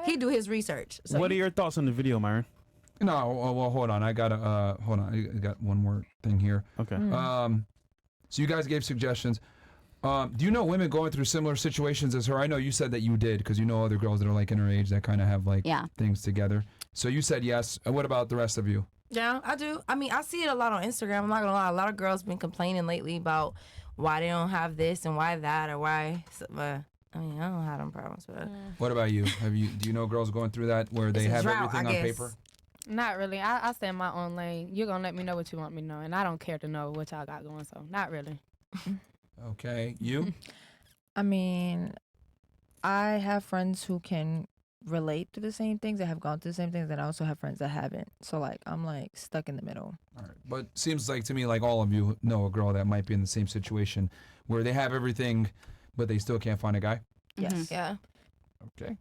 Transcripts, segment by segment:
he do his research. So What are your thoughts on the video, Myron? No, well, hold on. I got I got one more thing here. Okay. So you guys gave suggestions. Do you know women going through similar situations as her? I know you said that you did because you know other girls that are like in her age that kind of have like things together. So you said yes. What about the rest of you? Yeah, I do. I mean, I see it a lot on Instagram. I'm not gonna lie. A lot of girls been complaining lately about why they don't have this and why that or why. But I mean, I don't have them problems. But what about you? Do you know girls going through that where they have everything on paper? Not really. I stay in my own lane. You're gonna let me know what you want me to know, and I don't care to know what y'all got going. So not really. Okay, you? I mean, I have friends who can relate to the same things, that have gone through the same things, and I also have friends that haven't. So like I'm like stuck in the middle. All right, but seems like to me like all of you know a girl that might be in the same situation where they have everything, but they still can't find a guy. Yes. yeah. Okay.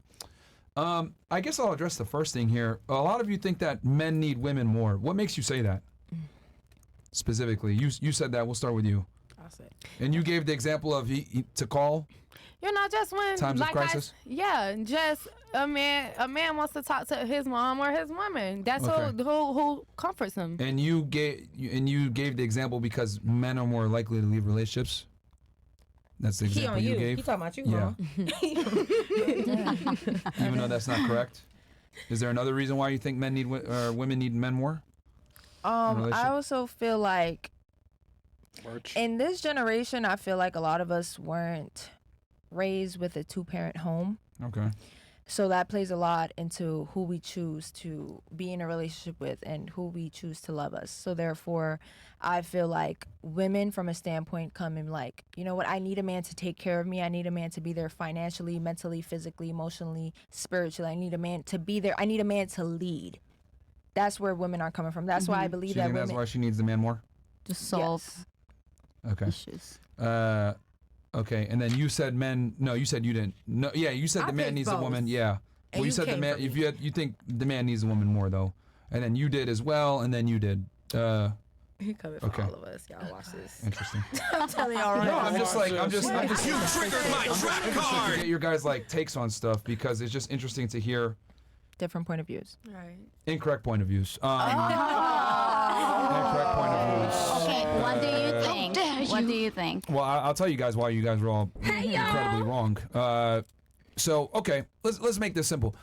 I guess I'll address the first thing here. A lot of you think that men need women more. What makes you say that? Specifically, you said that. We'll start with you. I said. And you gave the example of to call. You know, just when times like of crisis. just a man wants to talk to his mom or his woman. That's who comforts him. And you gave the example because men are more likely to leave relationships. That's the example you gave. He talking about you, yeah. Even though that's not correct. Is there another reason why you think men need or women need men more? I also feel like in this generation, I feel like a lot of us weren't raised with a two-parent home. Okay. So that plays a lot into who we choose to be in a relationship with and who we choose to love us. So therefore, I feel like women from a standpoint come in like, you know what, I need a man to take care of me. I need a man to be there financially, mentally, physically, emotionally, spiritually. I need a man to be there. I need a man to lead. That's where women are coming from. That's why I believe that women... that's why she needs the man more? To solve issues. Okay, and then you said men. No, you said you didn't. No, yeah, you said the man needs a woman. Yeah. Well, you said the man. If you think the man needs a woman more though, and then you did as well, and then you did. He coming for all of us. Y'all watch this. Interesting. I'm telling y'all right No, now. I'm just You triggered my trap card. To get your guys like takes on stuff because it's just interesting to hear different point of views. Right. Incorrect point of views. Incorrect point of views. Okay, what do you think? What do you think? Well, I'll tell you guys why you guys were all incredibly wrong. So, okay, let's make this simple.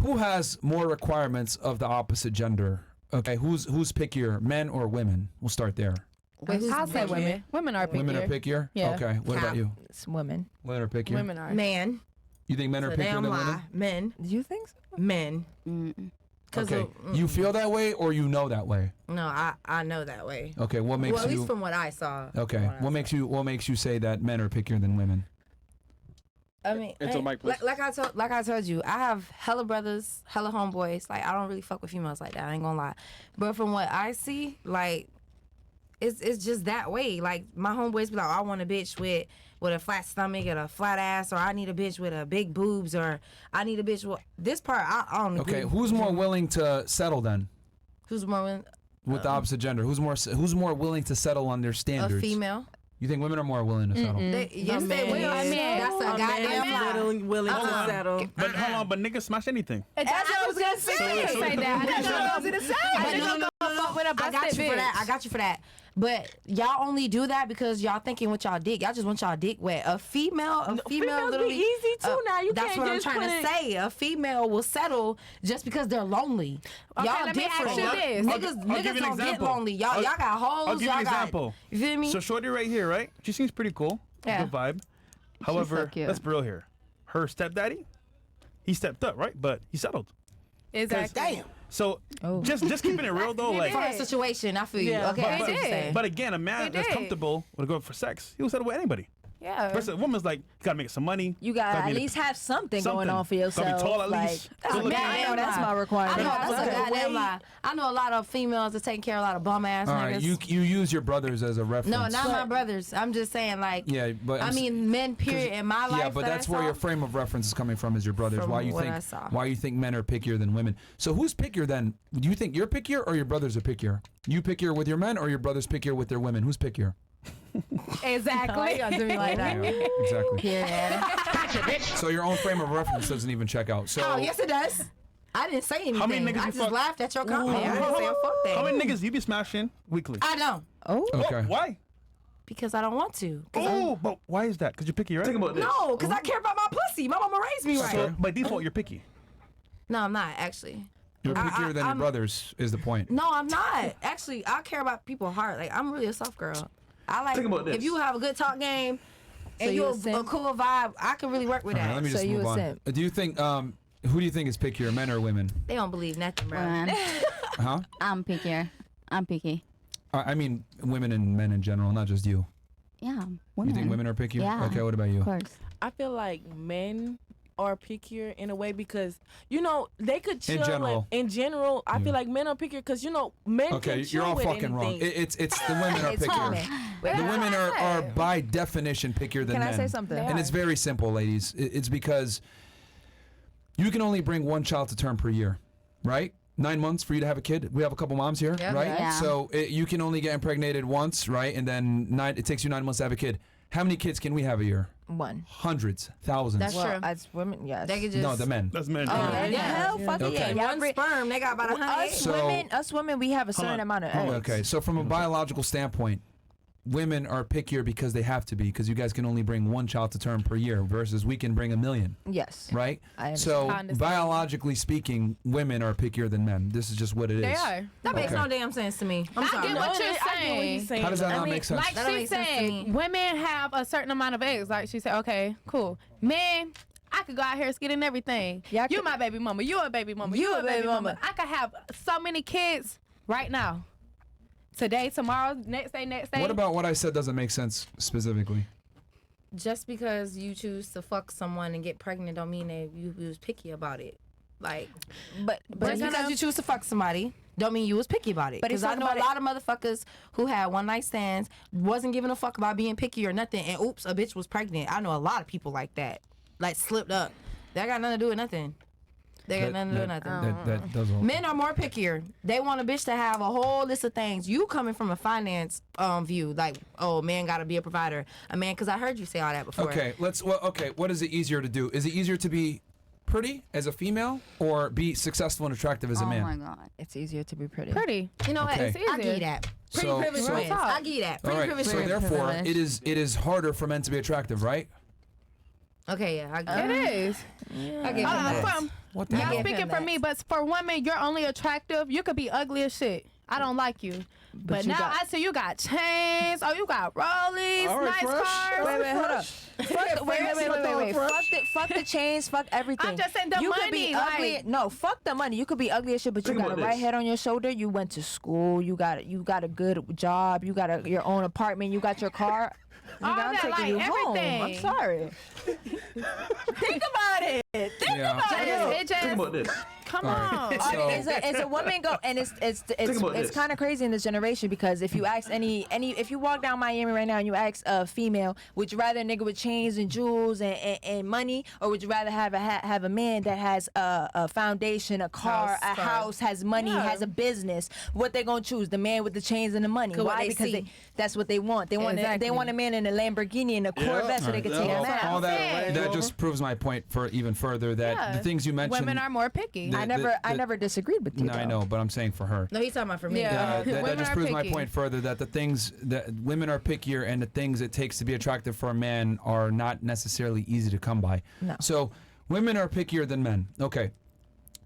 Who has more requirements of the opposite gender? Okay, who's pickier, men or women? We'll start there. I'll say women. Women are pickier. Women are pickier? Yeah. Okay, what about you? It's women. Women are pickier? Women are. Man. You think men are pickier than women? Men. Do you think so? Men. Okay, you feel that way or you know that way? No, I know that way. Okay, what makes you... Well, at least from what I saw. Okay, what makes you say that men are pickier than women? I mean, Mike, like I told you, I have hella brothers, hella homeboys. Like, I don't really fuck with females like that. I ain't gonna lie. But from what I see, like, it's just that way. Like, my homeboys be like, I want a bitch with a flat stomach and a flat ass, or I need a bitch with a big boobs, or I need a bitch with this part. I don't agree. Okay, who's more willing to settle then? Who's more willing? With the opposite gender, who's more willing to settle on their standards? A female. You think women are more willing to settle? Yes, they will. That's a goddamn lie. Willing to settle. But hold on, but niggas smash anything. That's what I was gonna say. Say that. That's what I was gonna say. No. I got you for that. I got you for that. But y'all only do that because y'all thinking with y'all dick. Y'all just want y'all dick wet. A female literally be easy too. Now you that's can't what I'm just trying to say. A female will settle just because they're lonely. Okay, Y'all let me ask different. you this. Niggas don't get lonely. Y'all got hoes. I'll give you an example. You feel me? So shorty right here, right? She seems pretty cool. Yeah. Good vibe. However, cute. let's be real here. Her stepdaddy, he stepped up, right? But he settled. Exactly. Damn. So just keeping it real though, like. For a situation, I feel you. Yeah, Okay, I see what you're saying. But again, a man that's comfortable with going for sex, he will settle with anybody. Yeah. Versus a woman's like, you gotta make some money. You gotta be at in a- least have something something. going on for yourself. Gotta be tall at like, least. That's, Good looking. that's my requirement. I know that's a goddamn lie. I know a lot of females that taking care of a lot of bum ass All niggas. right, you use your brothers as a reference. No, not my brothers. I'm just saying, like, Yeah, but I mean, men. Period. In my life. Yeah, but that's where your frame of reference is coming from. Is your brothers? From Why you what think? I saw. Why you think men are pickier than women? So who's pickier then? Do you think you're pickier or your brothers are pickier? You pickier with your men or your brothers pickier with their women? Who's pickier? Exactly. You do me like that. Yeah, exactly. Period. So your own frame of reference doesn't even check out. So Oh, yes, it does. I didn't say anything. How many niggas I you just fuck? laughed at your comment. I didn't say fuck that. How many niggas you be smashing weekly? I don't. Oh. okay. Why? Because I don't want to. Oh, but why is that? Because you're picky, right? Think about No, because I care about my pussy. My mama raised me right. So by default, you're picky. No, I'm not, actually. You're pickier than your I'm- brothers is the point. No, I'm not. Actually, I care about people's heart. Like, I'm really a soft girl. I like, if you have a good talk game and you you're a simp? a cool vibe, I can really work with All right, that. let me just So you move a on. simp? Do you think who do you think is pickier, men or women? They don't believe nothing, bro. Women. Huh? I'm pickier. I'm picky. I mean, women and men in general, not just you. Yeah, You women. think women are pickier? Yeah. Okay, what about you? Of course. I feel like men are pickier in a way because they could chill. general. In general, I feel like men are pickier because men Okay, can chill you're all with fucking wrong. anything. It's the women are It's pickier. women. The women are by definition pickier than Can men. I say something? And it's very simple, ladies. It's because you can only bring one child to term per year, right? 9 months for you to have a kid. We have a couple moms here, Yeah. right? Yeah. So you can only get impregnated once, right? And then it takes you 9 months to have a kid. How many kids can we have a year? One. Hundreds, thousands. That's Well, true. as women, yes. They could just. No, the men. That's men. Yeah, Yeah. hell, fuck Okay. yeah. And Y'all one bring- sperm, they got about 100 eggs. So- us women, we have a certain on. amount of Hold on. eggs. Okay, so from a biological standpoint, women are pickier because they have to be, because you guys can only bring one child to term per year versus we can bring 1 million, Yes. right? I So understand. biologically speaking, women are pickier than men. This is just what it is. They are. That makes Okay. no damn sense to me. I'm I sorry. get what you're I get what saying. he's saying. How does that though. not make sense? Like That she makes sense to said, me. women have a certain amount of eggs. Like she said, okay, cool. Men, I could go out here skinning everything. Yeah, I You could- my baby mama. You a baby mama. You a baby mama. I could have so many kids right now. Today, tomorrow, next day, next day. What about what I said doesn't make sense specifically? Just because you choose to fuck someone and get pregnant don't mean that you was picky about it. Like, But just because you choose to fuck somebody don't mean you was picky about it. But he's Because I talking know a about lot of motherfuckers who had one night stands, wasn't giving a fuck about being picky or nothing, and oops, a bitch was pregnant. I know a lot of people like that. Like, slipped up. That got nothing to do with nothing. They got nothing to do with nothing. That does all. Men are more pickier. They want a bitch to have a whole list of things. You coming from a finance view, like, oh, man got to be a provider. A man, because I heard you say all that before. Okay, what is it easier to do? Is it easier to be pretty as a female or be successful and attractive as a Oh man? my god. it's easier to be pretty. pretty? You know what? Okay. It's I give you easier. that. Pretty So- privilege so- wins. I give you that. All Pretty right, privilege so wins. therefore privilege. it is harder for men to be attractive, right? Okay, yeah, I get It it. is. I get it. From What the not hell? speaking for me, but for women, you're only attractive. You could be ugly as shit. I don't like you. But you now got- I see you got chains. Oh, you got rollies, All right, nice fresh. cars. Wait, hold up. Wait. Fuck the chains, fuck everything. I'm just saying the you could be money, ugly. like- No, fuck the money. You could be ugly as shit, but you got a right head on your shoulder. You went to school. You got a good job. You got your own apartment. You got your car. Nigga, All I'm that, taking like, you home. I'm everything. sorry. Think about it. Yeah. It just come on. So- It's a woman go, and it's kind of crazy in this generation because if you ask if you walk down Miami right now and you ask a female, would you rather a nigga with chains and jewels and money, or would you rather have a man that has a foundation, a car, a house, has money, has a business? What they gonna choose? The man with the chains and the money. What Why? they Because see. that's what they want. They want Exactly. a man in a Lamborghini and a Corvette so they can take Yeah. him out. All saying. that just proves my point for even further that Yeah. the things you mentioned. Women are more picky. The- I never disagreed with you. No, I though. know, but I'm saying for her. No, he's talking about for me. Yeah. That Women just are proves my picky. point further that the things that women are pickier and the things it takes to be attractive for a man are not necessarily easy to come by. No. So women are pickier than men. Okay.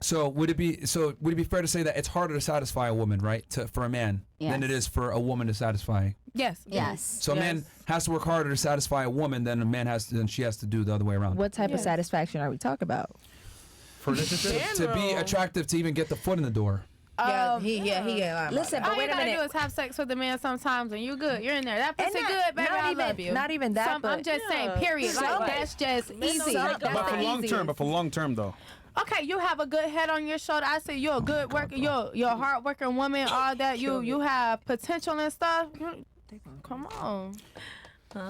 So would it be fair to say that it's harder to satisfy a woman, right, for a man than Yes. it is for a woman to satisfy? Yes. Yes. So a man has to work harder to satisfy a woman than she has to do the other way around. What type of satisfaction are we talking about? For relationship. To be attractive to even get the foot in the door. Yeah, he got a lot about Listen, that. All but you wait a gotta minute. do is have sex with a man sometimes, and you good. You're in there. That pussy not- good, baby. not I even- love you. not even that, I'm but- just saying, period. Like Some- that's just easy. Some- That's But for the long easiest. term, though. Okay, you have a good head on your shoulder. I say you're a good worker. You're a hard working woman. All that you have potential and stuff. Come on.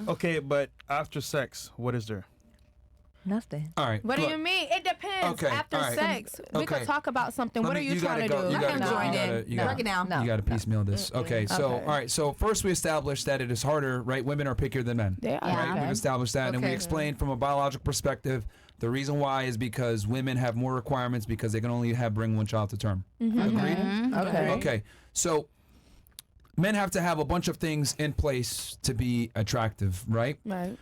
Okay, but after sex, what is there? Nothing. All right. What do look, you mean? It depends. Okay, After all right. sex, we Okay. could talk about something. Let What me- are you gotta trying to go- do? you Let gotta him go- join you in. gotta- you Break gotta- it down. No. You got to piecemeal this. Okay, so Okay. all right. So first we established that it is harder, right? Women are pickier than men. They are. Right? Yeah. We've established that, and we Okay. explained from a biological perspective. The reason why is because women have more requirements because they can only bring one child to term. Agreed? Okay. Okay. So men have to have a bunch of things in place to be attractive, right? Right.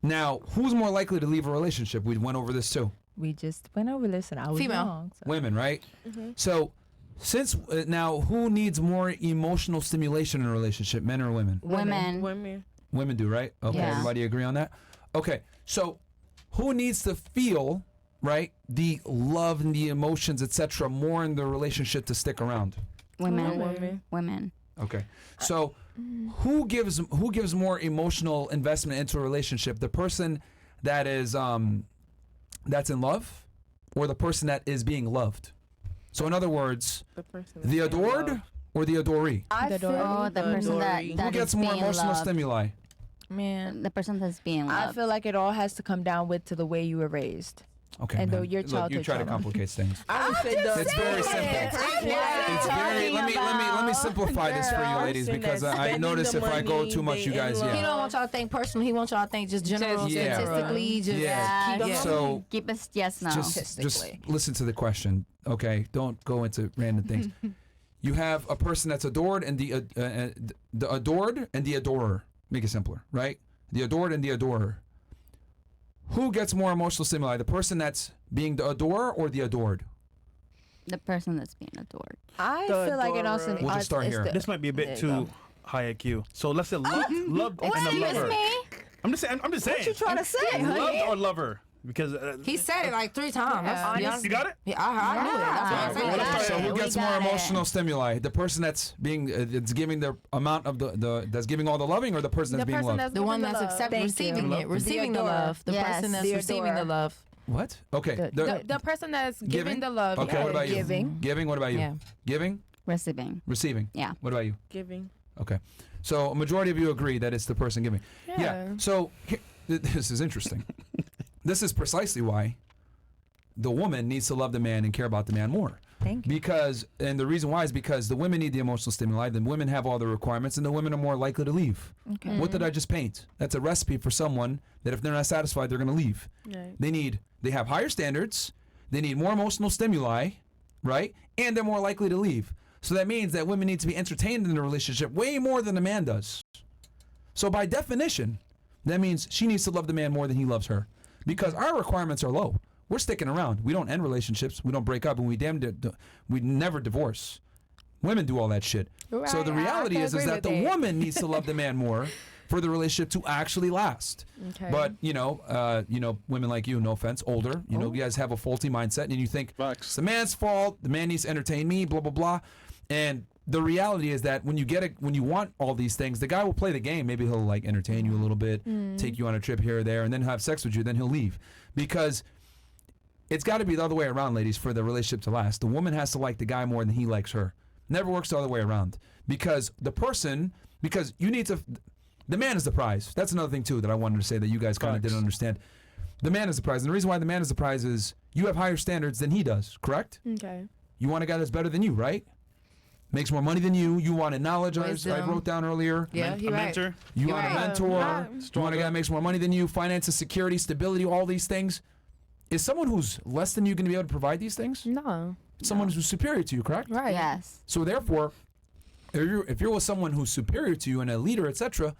Now, who's more likely to leave a relationship? We went over this too. We just went over this and I was Female. wrong. So. Women, right? So, since now, who needs more emotional stimulation in a relationship, men or women? Women. Women. Women do, right? Okay, Yeah. everybody agree on that? Okay, so who needs to feel, right, the love and the emotions, etc., more in the relationship to stick around? Women. Women. Women. Okay, so who gives more emotional investment into a relationship? The person that is that's in love, or the person that is being loved? So in other words, The person. the that's in adored love. or the adoree? I The feel, Oh, the The person that, Dory. that Who gets is more being emotional loved. stimuli? man, The person that's being I loved. feel like it all has to come down with to the way you were raised. Okay, And man. though your Look, you childhood try to trauma. complicate things. I would say the It's very simple. It's very. Let me simplify this for you, Girl, ladies, saying because that I spending notice the if I go money, too much, they you guys, in love. He don't want y'all to think personal. He wants y'all to think just general, Just general. statistically. Just Yeah. keep So Keep us yes, no. just Statistically. listen to the question, okay? Don't go into random things. You have a person that's adored and the adored and the adorer. Make it simpler, right? The adored and the adorer. Who gets more emotional stimuli? The person that's being the adorer or the adored? The person that's being adored. I The feel like it also. adorer. We'll just start it's here. the- This might be a There bit you too go. high IQ. So let's say love and a lover. I'm just saying. What you trying to say, Loved honey? or lover? Because He said it like 3 times. Yeah. Let's be honest. you got it. Yeah, I knew it. That's why I Yeah. said Well, let's it. start So who We gets more got it. emotional stimuli? The person that's being that's giving the amount of the that's giving all the loving, or the person that's The being person loved? that's The giving one the that's love. accepting, Thank you. receiving it, receiving the adorer. love. The Yes. person that's The receiving the adorer. love. What? Okay. The person that's giving the love. Okay. yeah. What about you? Giving. Giving. What about you? Yeah. Giving. Receiving. Receiving. Yeah. What about you? giving. Okay. So a majority of you agree that it's the person giving. Yeah. So this is interesting. This is precisely why the woman needs to love the man and care about the man more. Thank you. Because, and the reason why is because the women need the emotional stimuli, the women have all the requirements, and the women are more likely to leave. Okay. What did I just paint? That's a recipe for someone that if they're not satisfied, they're going to leave. Right. They have higher standards, they need more emotional stimuli, right? And they're more likely to leave. So that means that women need to be entertained in a relationship way more than a man does. So by definition, that means she needs to love the man more than he loves her. Because our requirements are low. We're sticking around. We don't end relationships. We don't break up, and we never divorce. Women do all that shit. Right, So the I reality can is agree that with the that. woman needs to love the man more for the relationship to actually last. Okay. But women like you, no offense, older, you guys have a faulty mindset, and you think Facts. it's the man's fault. The man needs to entertain me. Blah blah blah. And the reality is that when you want all these things, the guy will play the game. Maybe he'll like entertain you a little bit, take you on a trip here or there, and then have sex with you. Then he'll leave because it's got to be the other way around, ladies, for the relationship to last. The woman has to like the guy more than he likes her. Never works the other way around because you need to. The man is the prize. That's another thing too that I wanted to say that you guys kind of Facts. didn't understand. The man is the prize, and the reason why the man is the prize is you have higher standards than he does. Correct? Okay. You want a guy that's better than you, right? Makes more money than you. You wanted knowledge. I Wisdom. wrote down earlier. Yeah, A you're right. mentor. You You're want a right. mentor. Yeah. You want a guy that makes more money than you. Finances, security, stability, all these things. Is someone who's less than you going to be able to provide these things? No. Someone who's superior to you, correct? Right. Yes. So therefore, if you're with someone who's superior to you and a leader, etc.,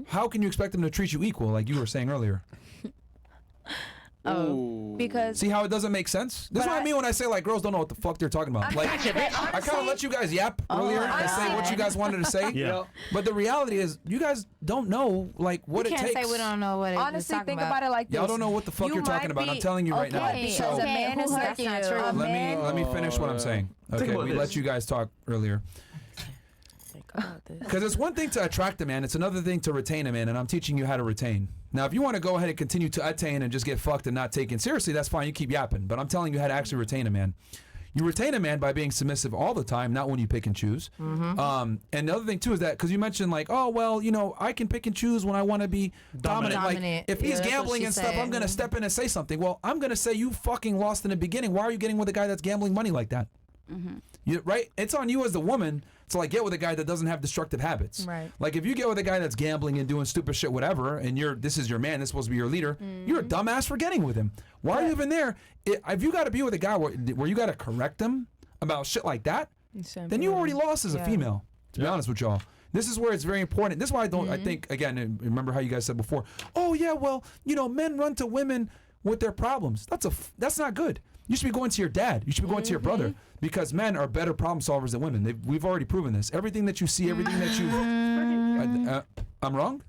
how can you expect them to treat you equal, like you were saying earlier? Because See how it doesn't make sense? This is But what I I- mean when I say like girls don't know what the fuck they're talking about. Like I kind of let you guys yap earlier and say what you guys wanted to say. Yeah. But the reality is, you guys don't know like what We it can't takes. say we don't know what it is honestly, talking think about. about it like this. Y'all don't know what the fuck you're talking might about. I'm be- telling you right now. Okay, Because So a man is who hurt hurt you. you? A let me finish what I'm saying. Okay, about we this. let you guys talk earlier. Think about this. Because it's one thing to attract a man, it's another thing to retain a man, and I'm teaching you how to retain. Now, if you want to go ahead and continue to attain and just get fucked and not taken seriously, that's fine. You keep yapping. But I'm telling you how to actually retain a man. You retain a man by being submissive all the time, not when you pick and choose. And the other thing too is that because you mentioned like, oh well, you know, I can pick and choose when I want to be dominant. Like if he's Yeah, that's gambling what and she stuff, I'm said. gonna step in and say something. Well, I'm gonna say you fucking lost in the beginning. Why are you getting with a guy that's gambling money like that? Right? It's on you as the woman to like get with a guy that doesn't have destructive habits. Right. Like if you get with a guy that's gambling and doing stupid shit, whatever, and this is your man, this is supposed to be your leader, you're a dumbass for getting with him. Why are you even there? If you got to be with a guy where you got to correct him about shit like that, then you already lost as a female. To be honest with y'all. This is where it's very important. This is why I don't. I think again. Remember how you guys said before? Oh yeah, well, you know, men run to women with their problems. That's not good. You should be going to your dad. You should be going to your brother because men are better problem solvers than women. We've already proven this. Everything that you see, everything that you. I'm wrong.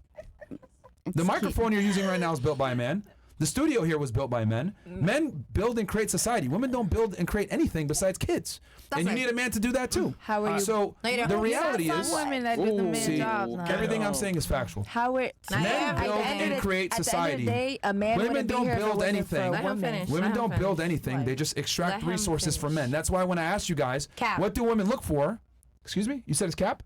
The microphone you're using right now is built by a man. The studio here was built by men. Men build and create society. Women don't build and create anything besides kids. And you need a man to do that too. How are you? So the reality is, women that do the men's jobs now. everything I'm saying is factual. How it Men build and create society. At the end of the day, a man Women wouldn't be don't here if it build wasn't anything. for Let him women. finish. Women Let him don't build finish. anything. They just extract Let him resources from finish. men. That's why when I asked you guys, Cap. what do women look for? Excuse me? You said it's cap?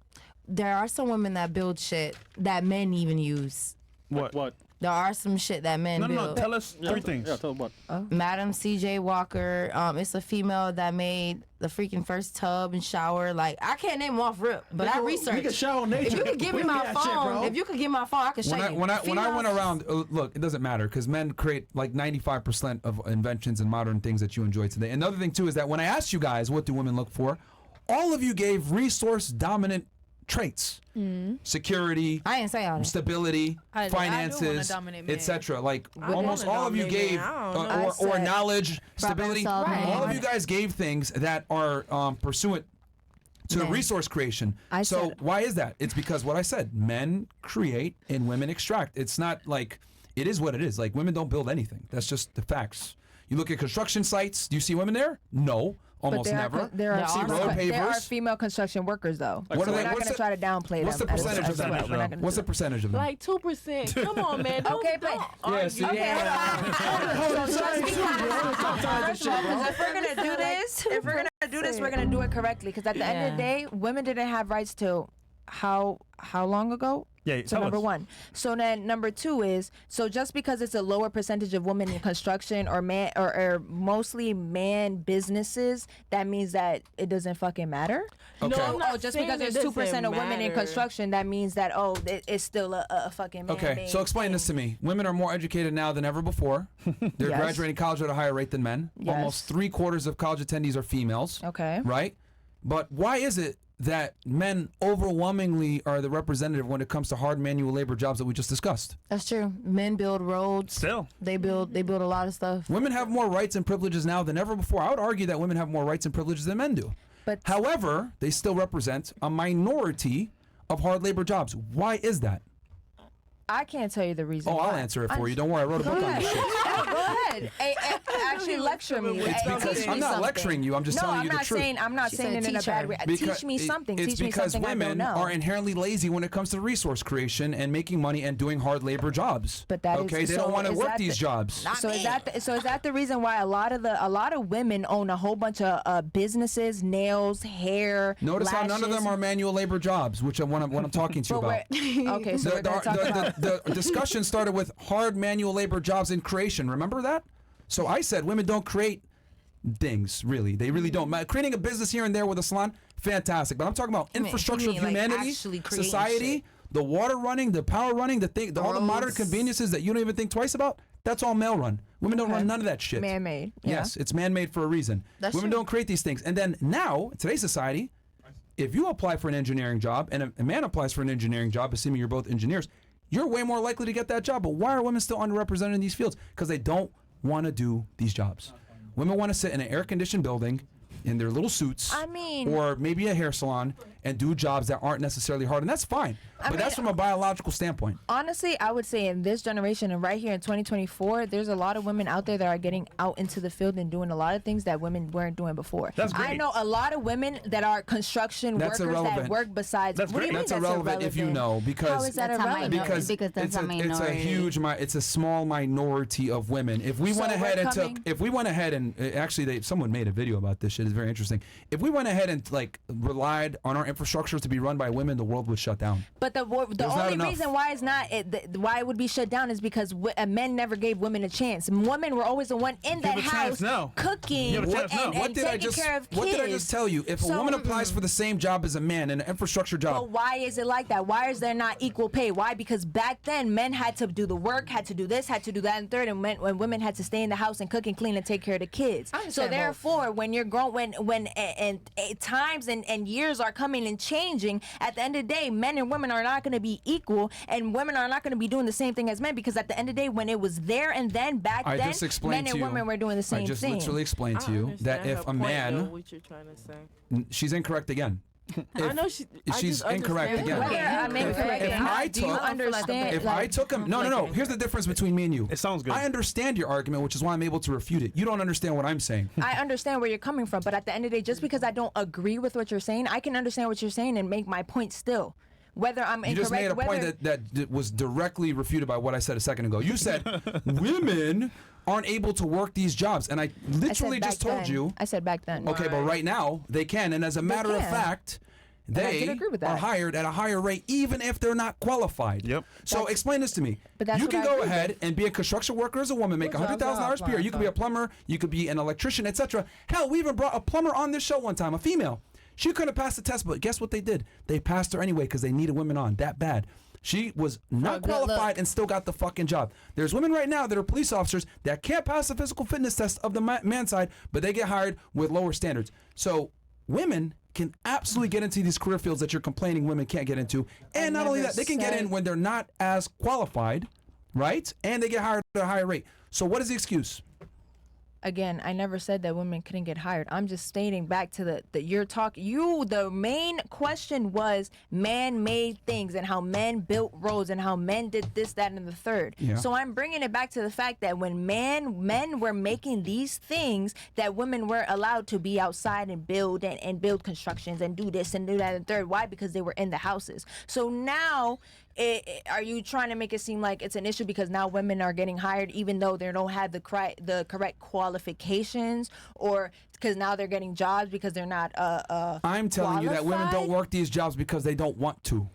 There are some women that build shit that men even use. What? There are some shit that men No, build. tell us three things. Yeah, tell them what. Madam C.J. Walker. It's a female that made the freaking first tub and shower. Like I can't name them off rip, but I researched. We can shower nature. If you could give me my phone, if you could give me my phone, I could show you. When I went Females- around, look, it doesn't matter because men create like 95% of inventions and modern things that you enjoy today. Another thing too is that when I asked you guys what do women look for, all of you gave resource dominant traits, security, I didn't say all that. stability, I do finances, want a dominant man. etc. Like I almost want a all of you dominant gave, man. I don't know. or said knowledge, stability. solving. All of you guys gave things that are pursuant to Men. resource creation. I So said- why is that? It's because what I said: men create and women extract. It's not like it is what it is. Like women don't build anything. That's just the facts. You look at construction sites. Do you see women there? No. Almost there never. Are, there are, See female, road there are pavers. female construction workers though. What are So they- we're not what's going to the- try to downplay What's the them. percentage of well. them? We're not gonna What's do the percentage of them? Like 2%. Come on, man. Don't, Okay, but- don't Yeah, argue. see? Okay, if we're gonna do this, we're gonna do it correctly. Because at the end of the day, women didn't have rights till how long ago? Yeah, So tell number us. one. So then number two is so just because it's a lower percentage of women in construction or man or mostly man businesses, that means that it doesn't fucking matter. Okay. No, I'm not Oh, just saying because it there's 2% doesn't of women in matter. construction, that means that it's still a fucking man. Okay, so explain this to me. Women are more educated now than ever before. They're Yes. graduating college at a higher rate than men. Yes. Almost 3/4 of college attendees are females. Okay. Right? But why is it that men overwhelmingly are the representative when it comes to hard manual labor jobs that we just discussed? That's true. Men build roads. Still. They build a lot of stuff. Women have more rights and privileges now than ever before. I would argue that women have more rights and privileges than men do. But However, they still represent a minority of hard labor jobs. Why is that? I can't tell you the reason. Oh, I'll why. answer it for you. Don't worry, I wrote a book on this shit. Yeah, go ahead. Actually, lecture me. It's Hey, because teach I'm me not something. lecturing you. I'm just No, telling I'm you the not truth. saying. I'm not She saying said it in a teach bad her. way. Because Teach me something. It's Teach me because something I women don't know. are inherently lazy when it comes to resource creation and making money and doing hard labor jobs. But that is- okay, they so don't want to is work that these the- jobs. So is that the reason why a lot of women own a whole bunch of businesses, nails, hair. Notice how none of them lashes? are manual labor jobs, which what I'm talking to you But about. okay, so we're gonna talk about. The discussion started with hard manual labor jobs in creation. Remember that? So I said women don't create things, really. They really don't. Creating a business here and there with a salon, fantastic. But I'm talking about mean, infrastructure you mean, of like, humanity, actually creating society, shit. the water running, the power running, all the modern roads. conveniences that you don't even think twice about. That's all male run. Women don't run none of that shit. Man-made. Yeah. Yes, it's man-made for a reason. That's Women true. don't create these things. And then now, in today's society, if you apply for an engineering job and a man applies for an engineering job, assuming you're both engineers, you're way more likely to get that job. But why are women still underrepresented in these fields? Because they don't want to do these jobs. Women want to sit in an air-conditioned building in their little suits, I mean- or maybe a hair salon, and do jobs that aren't necessarily hard, and that's fine. But that's from a biological standpoint. Honestly, I would say in this generation and right here in 2024, there's a lot of women out there that are getting out into the field and doing a lot of things that women weren't doing before. That's great. I know a lot of women that are construction That's workers irrelevant. that work besides. That's What do you great. mean That's irrelevant if you know, because How is that That's a irrelevant? minority. Because that's it's a it's a minority. huge it's a small minority of women. If we So went ahead we're and coming- took, if we went ahead and actually someone made a video about this shit. It's very interesting. If we went ahead and like relied on our infrastructure to be run by women, the world would shut down. But the There's not only enough. reason why it's not why it would be shut down is because men never gave women a chance. Women were always the one in that have a chance house now. cooking You have a chance now. and, What and did I taking just care of kids. What did I just tell you? If a So- woman applies for the same job as a man in an infrastructure But job, why is it like that? Why is there not equal pay? Why? Because back then men had to do the work, had to do this, had to do that, and third, and when women had to stay in the house and cook and clean and take care of the kids. I So understand both. therefore, when you're grown, when times and years are coming and changing, at the end of the day, men and women are not going to be equal, and women are not going to be doing the same thing as men. Because at the end of the day, when it was there and then back I then, just explained men to and you. women were doing the same I just thing. literally explained to I you that understand if her a point, though, man, what you're trying to say. she's incorrect again. I know she's she's incorrect again. Whether I'm incorrect If or not, I do you took- understand? If I took him, no. Here's the difference between me and you. It sounds good. I understand your argument, which is why I'm able to refute it. You don't understand what I'm saying. I understand where you're coming from, but at the end of the day, just because I don't agree with what you're saying, I can understand what you're saying and make my point still. Whether I'm You incorrect, just made a point that was directly refuted by what I said a second ago. You said women aren't able to work these jobs, and I literally back just told then. you. I said back then. Okay, but right now they can, and as a matter of can. fact, I they did agree with are that. hired at a higher rate, even if they're not qualified. Yep. So explain this to me. But that's You what can I go agree ahead with. and be a construction worker as a woman, make What jobs $100,000 are per year. You applying could be a plumber, you could be an electrician, etc. Hell, we even brought a plumber on this show one time, a female. She couldn't pass the test, but guess what they did? They passed her anyway because they needed women on that bad. She was not good look. qualified and still got the fucking job. There's women right now that are police officers that can't pass the physical fitness test of the man side, but they get hired with lower standards. So women can absolutely get into these career fields that you're complaining women can't get into. And not only never that, they can get in said- when they're not as qualified, right? And they get hired at a higher rate. So what is the excuse? Again, I never said that women couldn't get hired. I'm just stating back to the main question was man-made things and how men built roads and how men did this, that, and the third. Yeah. So I'm bringing it back to the fact that when men were making these things, that women were allowed to be outside and build and build constructions and do this and do that and third. Why? Because they were in the houses. So now, are you trying to make it seem like it's an issue because now women are getting hired even though they don't have the correct qualifications, or because now they're getting jobs because they're not I'm telling you that women don't qualified? work these jobs because they don't want to.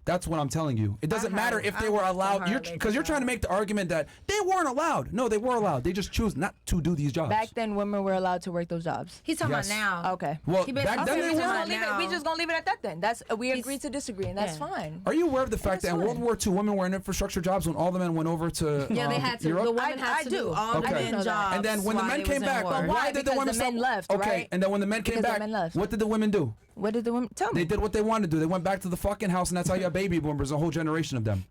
That's what I'm telling you. It doesn't matter if they were allowed, because you're trying to make the argument that they weren't allowed. No, they were allowed. They just choose not to do these jobs. Back then, women were allowed to work those jobs. He's talking Yes. about now. Okay. Well, He back basically then said they we were. talking about We now. just gonna leave it at that then. We agreed to disagree, and that's Yeah. fine. Are you aware of the fact that That's in World fine. War II, women were in infrastructure jobs when all the men went over to Yeah, they had to. Europe? The women I had to do. do all Okay. the I men didn't know that. jobs. And then when the while men they came was in back, war. But why why? did the Because women the men stop? left, Okay, right? and then when the men came Because the back, men left. what did the women do? What did the women tell me? They did what they wanted to do. They went back to the fucking house, and that's how you have baby boomers, a whole generation of them.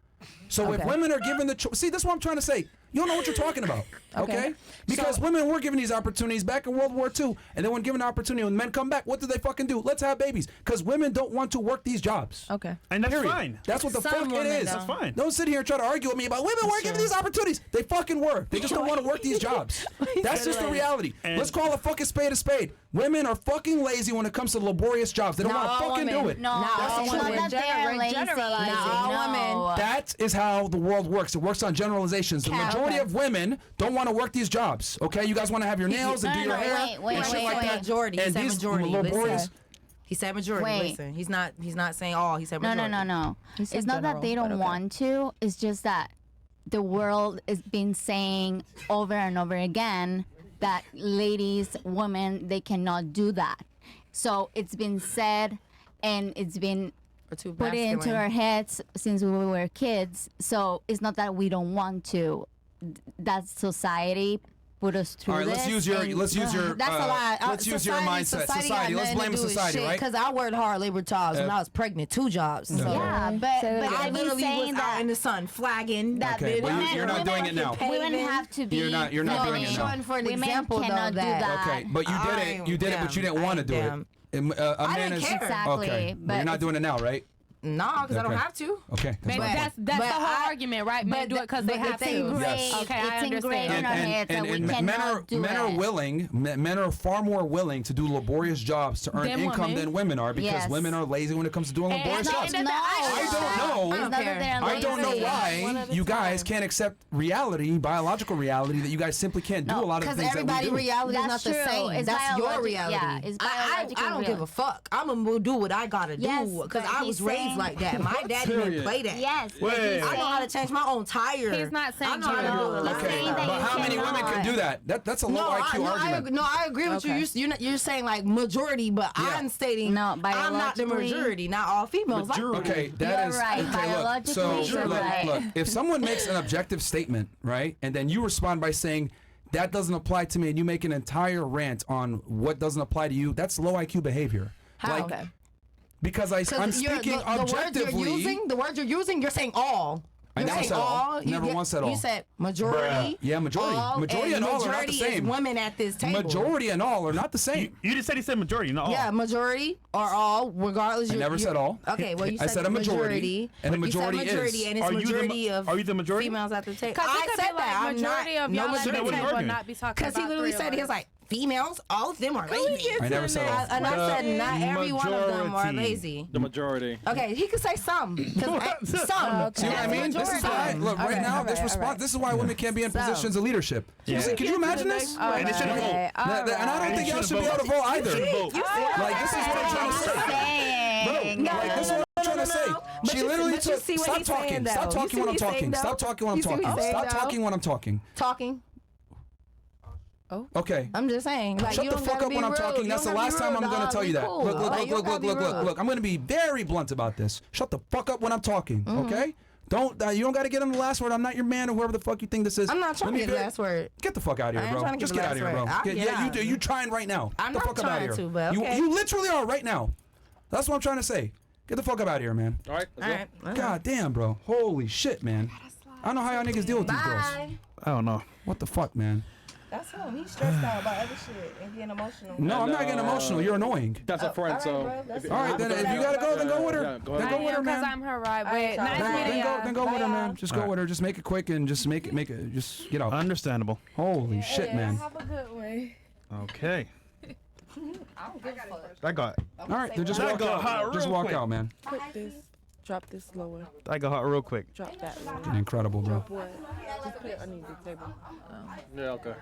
So if Okay. women are given the choice, see, that's what I'm trying to say. You don't know what you're talking about, okay? Okay. Because women were given these opportunities back in World War II, and then when given the opportunity, when men come back, what do they fucking do? Let's have babies, because women don't want to work these jobs. Okay. And that's Period. fine. That's what the Some fuck it women is. don't. That's fine. Don't sit here and try to argue with me about women weren't given these opportunities. They fucking were. They just don't want to work these jobs. That's just the reality. And- Let's call a fucking spade a spade. Women are fucking lazy when it comes to laborious jobs. They don't want to all fucking women. do it. No, That's it's true. not We're that they're lazy. generalizing. Not all No. women. That is how the world works. It works on generalizations. The majority of women don't want to work these jobs. Okay, you guys want to have your nails and do your hair wait, and shit wait, like wait. that. Majority. He And said these majority. laborious. Listen. He said majority. Wait. Listen, he's not saying all. He said No, majority. no. He said It's not that general, they don't but okay. want to. It's just that the world has been saying over and over again that ladies, women, they cannot do that. So it's been said, and it's been Or too put into masculine. our heads since we were kids. So it's not that we don't want to. That society put us through All right, this. let's use your and- let's use your That's a lie. let's use your mindset. Society. Let's blame society, right? Because I worked hard labor jobs when I was pregnant, 2 jobs. So. Yeah, but Say that I again. be literally saying was that out in the sun flagging. that Okay, but women- you're not doing it now. Women have to be. You're not doing it now. showing for an Women example, though, cannot do that- that. Okay, but you did it. You did it, but you didn't want to do it. A man didn't is care. Exactly, okay. But you're but not doing it now, right? No, because I don't Okay. have to. Okay. Maybe my point. that's But the whole I- argument, right? Men but do it because the- they but have the to. thing is- Yes. Okay, I it's understand. ingrained in our heads that we men are cannot do men are it. willing. Men are far more willing to do laborious jobs to earn Than income women. than women are because Yes. women are lazy when it comes to doing And laborious it's jobs. not- No, I don't know. It's not that they're I don't know lazy. why you guys can't accept reality, biological reality, that you guys simply can't do a lot of Because things that we everybody do. reality is That's not the true. same. It's That's your biologic- reality. yeah, it's I biological don't real. give a fuck. I'm gonna do what I gotta Yes, do because but I he's was raised saying- like that. My daddy didn't play that. Yes. but Wait. he's I know how to saying- change my own tire. He's not saying I know how to you do don't. a lot. He's Okay, saying that but you how many women can cannot. do that? That's a low No, IQ argument. I agree with Okay. you. You're saying like majority, but Yeah. I'm stating No, I'm not the biologically- majority. Not all females like Okay, You're that is right. okay. Look, so Biologically, you're look, right. look. If someone makes an objective statement, right, and then you respond by saying that doesn't apply to me, and you make an entire rant on what doesn't apply to you, that's low IQ behavior. How? Like, Okay. because I'm speaking objectively. The words you're using, you're saying all. I You're never saying said all. all. Never once said all. You said majority. Yeah, majority. Majority and all are not the majority same. is women at this table. Majority and all are not the same. You just said he said majority, not all. Yeah, majority or all, regardless. I never said all. Okay, well you I said, said a majority, and a You said majority majority, is. and it's Are you the majority ma- of are you the majority? females at the table. Because I it could said be like that. I'm majority not, of no y'all at the That was table arguing. would not be talking because he about literally three said of he was us. like females. All of them are lazy. I never said all. And I said The not every one of them are majority. lazy. The majority. Okay, he could say some. 'Cause some. See what I mean? This is why. Look, right Okay, now, all this right, response. all right. This is why women can't be in So. positions of leadership. Yeah. Could you imagine this? And they shouldn't vote. And I don't And think you y'all should be shouldn't able to vote either. Vote. Like, this is what I'm trying to say. Saying. Like, this is what I'm trying to say. But She you see- literally but you took. see what Stop he's saying, talking. though. Stop You talking see when what I'm he's saying, talking. though? Stop talking when I'm You see what talking. he's saying, Stop though? talking when I'm talking. Talking. Okay. I'm just saying. Like, Shut you the don't fuck gotta up be when I'm rude. talking. You That's the don't gotta last be time rude, I'm going to dog. tell you Be that. cool. Look, Like, you don't gotta be rude. I'm going to be very blunt about this. Shut the fuck up when I'm talking, Mm-hmm. okay? You don't got to get on the last word. I'm not your man or whoever the fuck you think this is. I'm not trying Let to me get the ver- last word. Get the fuck out of I here, ain't bro. trying to get Just the get out of last here, bro. word. I'll get Yeah, out. you trying right now. I'm Get the not fuck up out of trying here. to, but okay. You literally are right now. That's what I'm trying to say. Get the fuck up out of here, man. All right. All right. God damn, bro. Holy shit, man. I don't know how y'all niggas deal with these girls. Bye. I don't know. What the fuck, man? That's him. He's stressed out about other shit and getting emotional. No, I'm not getting emotional. You're annoying. That's a friend, so. All right, then if you gotta go, then go with her. Yeah, go Then ahead. go with her, Because man. I'm her right. But Alright, nice y'all. meeting y'all. Then go with her, man. Bye. Just go with her. Just make it quick and just make it. Just get out. Understandable. Holy shit, man. Have a good one. Okay. That got All right, then just That walk got hot out. Just real walk quick. out, man. Put this. Drop this lower. that got hot real quick. Drop that lower. Incredible, bro. What? Just put it underneath the table. Yeah, okay.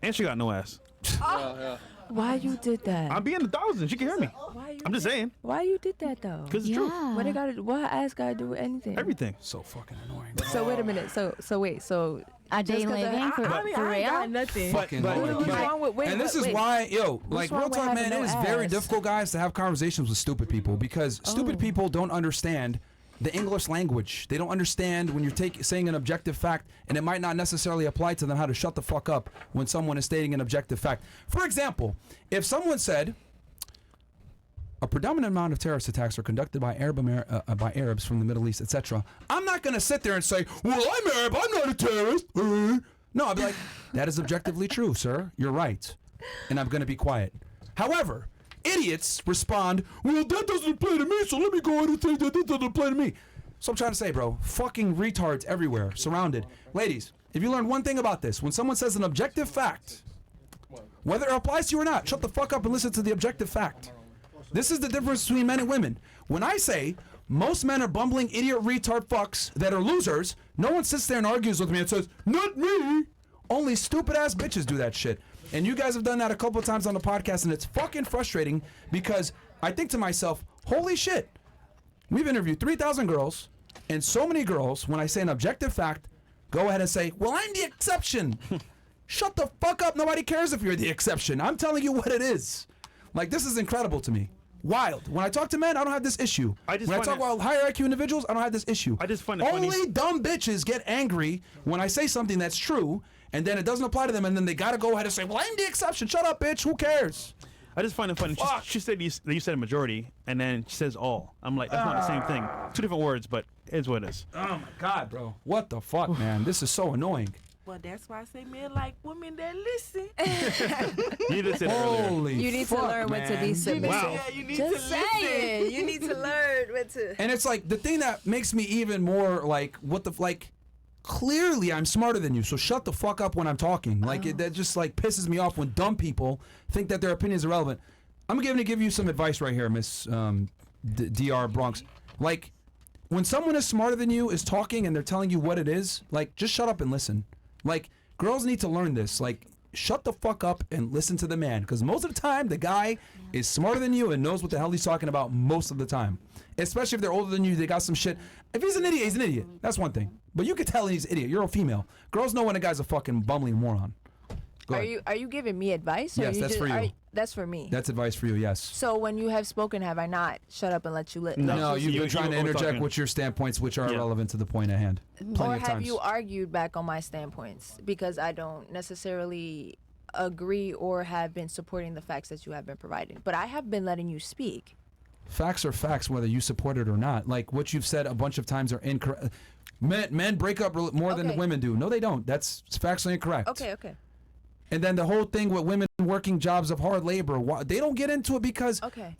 And she got no ass. Yeah. Why you did that? I'm being 1,000. She can hear me. Why you I'm just saying. Why you did that though? Because it's true. What they got? What ass got to do with anything? Everything. So fucking annoying. So wait a minute. So wait. So Are they Just 'cause living for, I mean, for I ain't got real? nothing. Fucking but- annoying. what's but- wrong with? Wait, And this wait, is wait. why, like, What's real wrong with talk, man, having it no is very ass? difficult, guys, to have conversations with stupid people because stupid people don't understand the English language. They don't understand when you're saying an objective fact, and it might not necessarily apply to them how to shut the fuck up when someone is stating an objective fact. For example, if someone said, a predominant amount of terrorist attacks are conducted by Arabs from the Middle East, etc. I'm not going to sit there and say, well, I'm Arab, I'm not a terrorist. No, I'll be like, that is objectively true, sir. You're right. And I'm going to be quiet. However, idiots respond, well, that doesn't apply to me, so let me go ahead and say that doesn't apply to me. So I'm trying to say, bro, fucking retards everywhere, surrounded. Ladies, if you learn one thing about this, when someone says an objective fact, whether it applies to you or not, shut the fuck up and listen to the objective fact. This is the difference between men and women. When I say most men are bumbling idiot retard fucks that are losers, no one sits there and argues with me and says, not me. Only stupid ass bitches do that shit. And you guys have done that a couple of times on the podcast, and it's fucking frustrating because I think to myself, holy shit, we've interviewed 3,000 girls, and so many girls, when I say an objective fact, go ahead and say, well, I'm the exception. Shut the fuck up. Nobody cares if you're the exception. I'm telling you what it is. Like, this is incredible to me. Wild. When I talk to men, I don't have this issue. When I talk about higher IQ individuals, I don't have this issue. I just find it funny. Only dumb bitches get angry when I say something that's true, and then it doesn't apply to them, and then they gotta go ahead and say, well, I'm the exception. Shut up, bitch. Who cares? I just find it funny. She said you said majority, and then she says all. I'm like, that's not the same thing. Two different words, but it's what it is. Oh, my God, bro. What the fuck, man? This is so annoying. Well, that's why I say men like women that listen. You just said it earlier. Holy You need fuck, to learn when to man. be submissive. Wow. Yeah, you need Just to listen. saying. You need to learn when to. And it's like the thing that makes me even more like, what the like. Clearly, I'm smarter than you, so shut the fuck up when I'm talking. Like that just like pisses me off when dumb people think that their opinions are relevant. I'm going to give you some advice right here, Miss Dr. Bronx. Like when someone is smarter than you is talking and they're telling you what it is, like just shut up and listen. Like girls need to learn this. Like shut the fuck up and listen to the man, because most of the time the guy is smarter than you and knows what the hell he's talking about most of the time. Especially if they're older than you, they got some shit. If he's an idiot, he's an idiot. That's one thing. But you can tell he's an idiot. You're a female. Girls know when a guy's a fucking bumbling moron. Go ahead. Are you giving me advice? Or Yes, you that's for you. That's for me. That's advice for you, yes. So when you have spoken, have I not shut up and let you No, you've You- been trying to you were interject talking. with your standpoints, which are Yeah. irrelevant to the point at hand. Plenty or of have times. you argued back on my standpoints because I don't necessarily agree or have been supporting the facts that you have been providing? But I have been letting you speak. Facts are facts, whether you support it or not. Like what you've said a bunch of times are incorrect. Men break up more than Okay. women do. No, they don't. That's factually incorrect. Okay. And then the whole thing with women working jobs of hard labor, they don't get into it because Okay.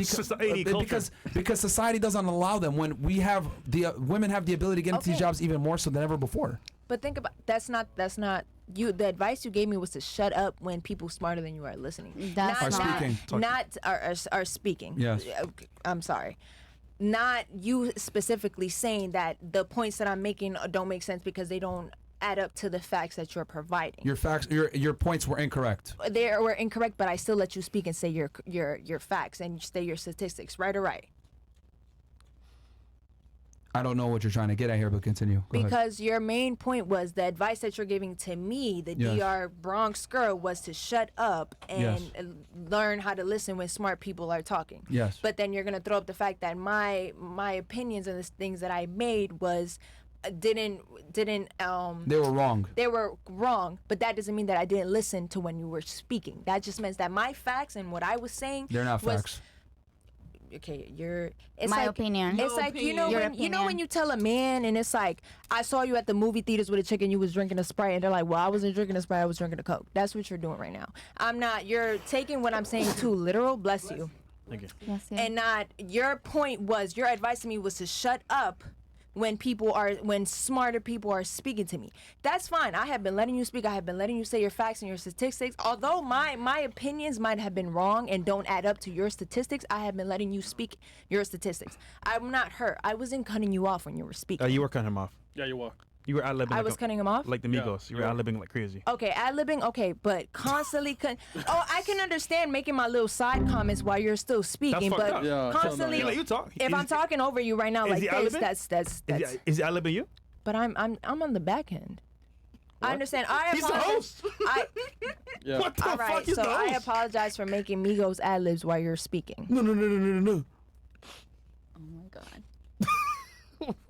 Society, culture. because society doesn't allow them. When we have the women have the ability to get into these Okay. jobs even more so than ever before. But think about that's not you. The advice you gave me was to shut up when people smarter than you are listening. That's Are not- speaking. Not are speaking. Yes. I'm sorry. Not you specifically saying that the points that I'm making don't make sense because they don't add up to the facts that you're providing. Your facts, your points were incorrect. They were incorrect, but I still let you speak and say your facts and say your statistics, right or right? I don't know what you're trying to get at here, but continue. Go ahead. Because your main point was the advice that you're giving to me, the Yes. DR Bronx girl, was to shut up and Yes. learn how to listen when smart people are talking. Yes. But then you're gonna throw up the fact that my opinions and the things that I made was didn't They were wrong. they were wrong, but that doesn't mean that I didn't listen to when you were speaking. That just means that my facts and what I was saying They're not was, facts. Okay, it's My like, opinion. It's Your like you know opinion. when Your you know when opinion. you tell a man and it's like I saw you at the movie theaters with a chick and you was drinking a Sprite and they're like, well, I wasn't drinking a Sprite, I was drinking a Coke. That's what you're doing right now. I'm not. You're taking what I'm saying too literal. Bless you. Thank you. Yes, yes. And not your point was your advice to me was to shut up when smarter people are speaking to me. That's fine. I have been letting you speak. I have been letting you say your facts and your statistics. Although my opinions might have been wrong and don't add up to your statistics, I have been letting you speak your statistics. I'm not hurt. I wasn't cutting you off when you were speaking. You were cutting him off. Yeah, you walk. You were ad-libbing. I was cutting him off? Like the Yeah. Migos. You were Yeah. ad-libbing like crazy. Okay, ad-libbing, okay, but constantly I can understand making my little side comments while you're still speaking, fucked but up. Yeah, constantly so no, You talk. if I'm talking over you right now is like he this, ad-libbing? that's Is he ad-libbing you? but I'm on the back end. I understand. I He's the apologize. host. Yeah. What the All fuck right, is so the I host? apologize for making Migos ad libs while you're speaking. No. Oh my god.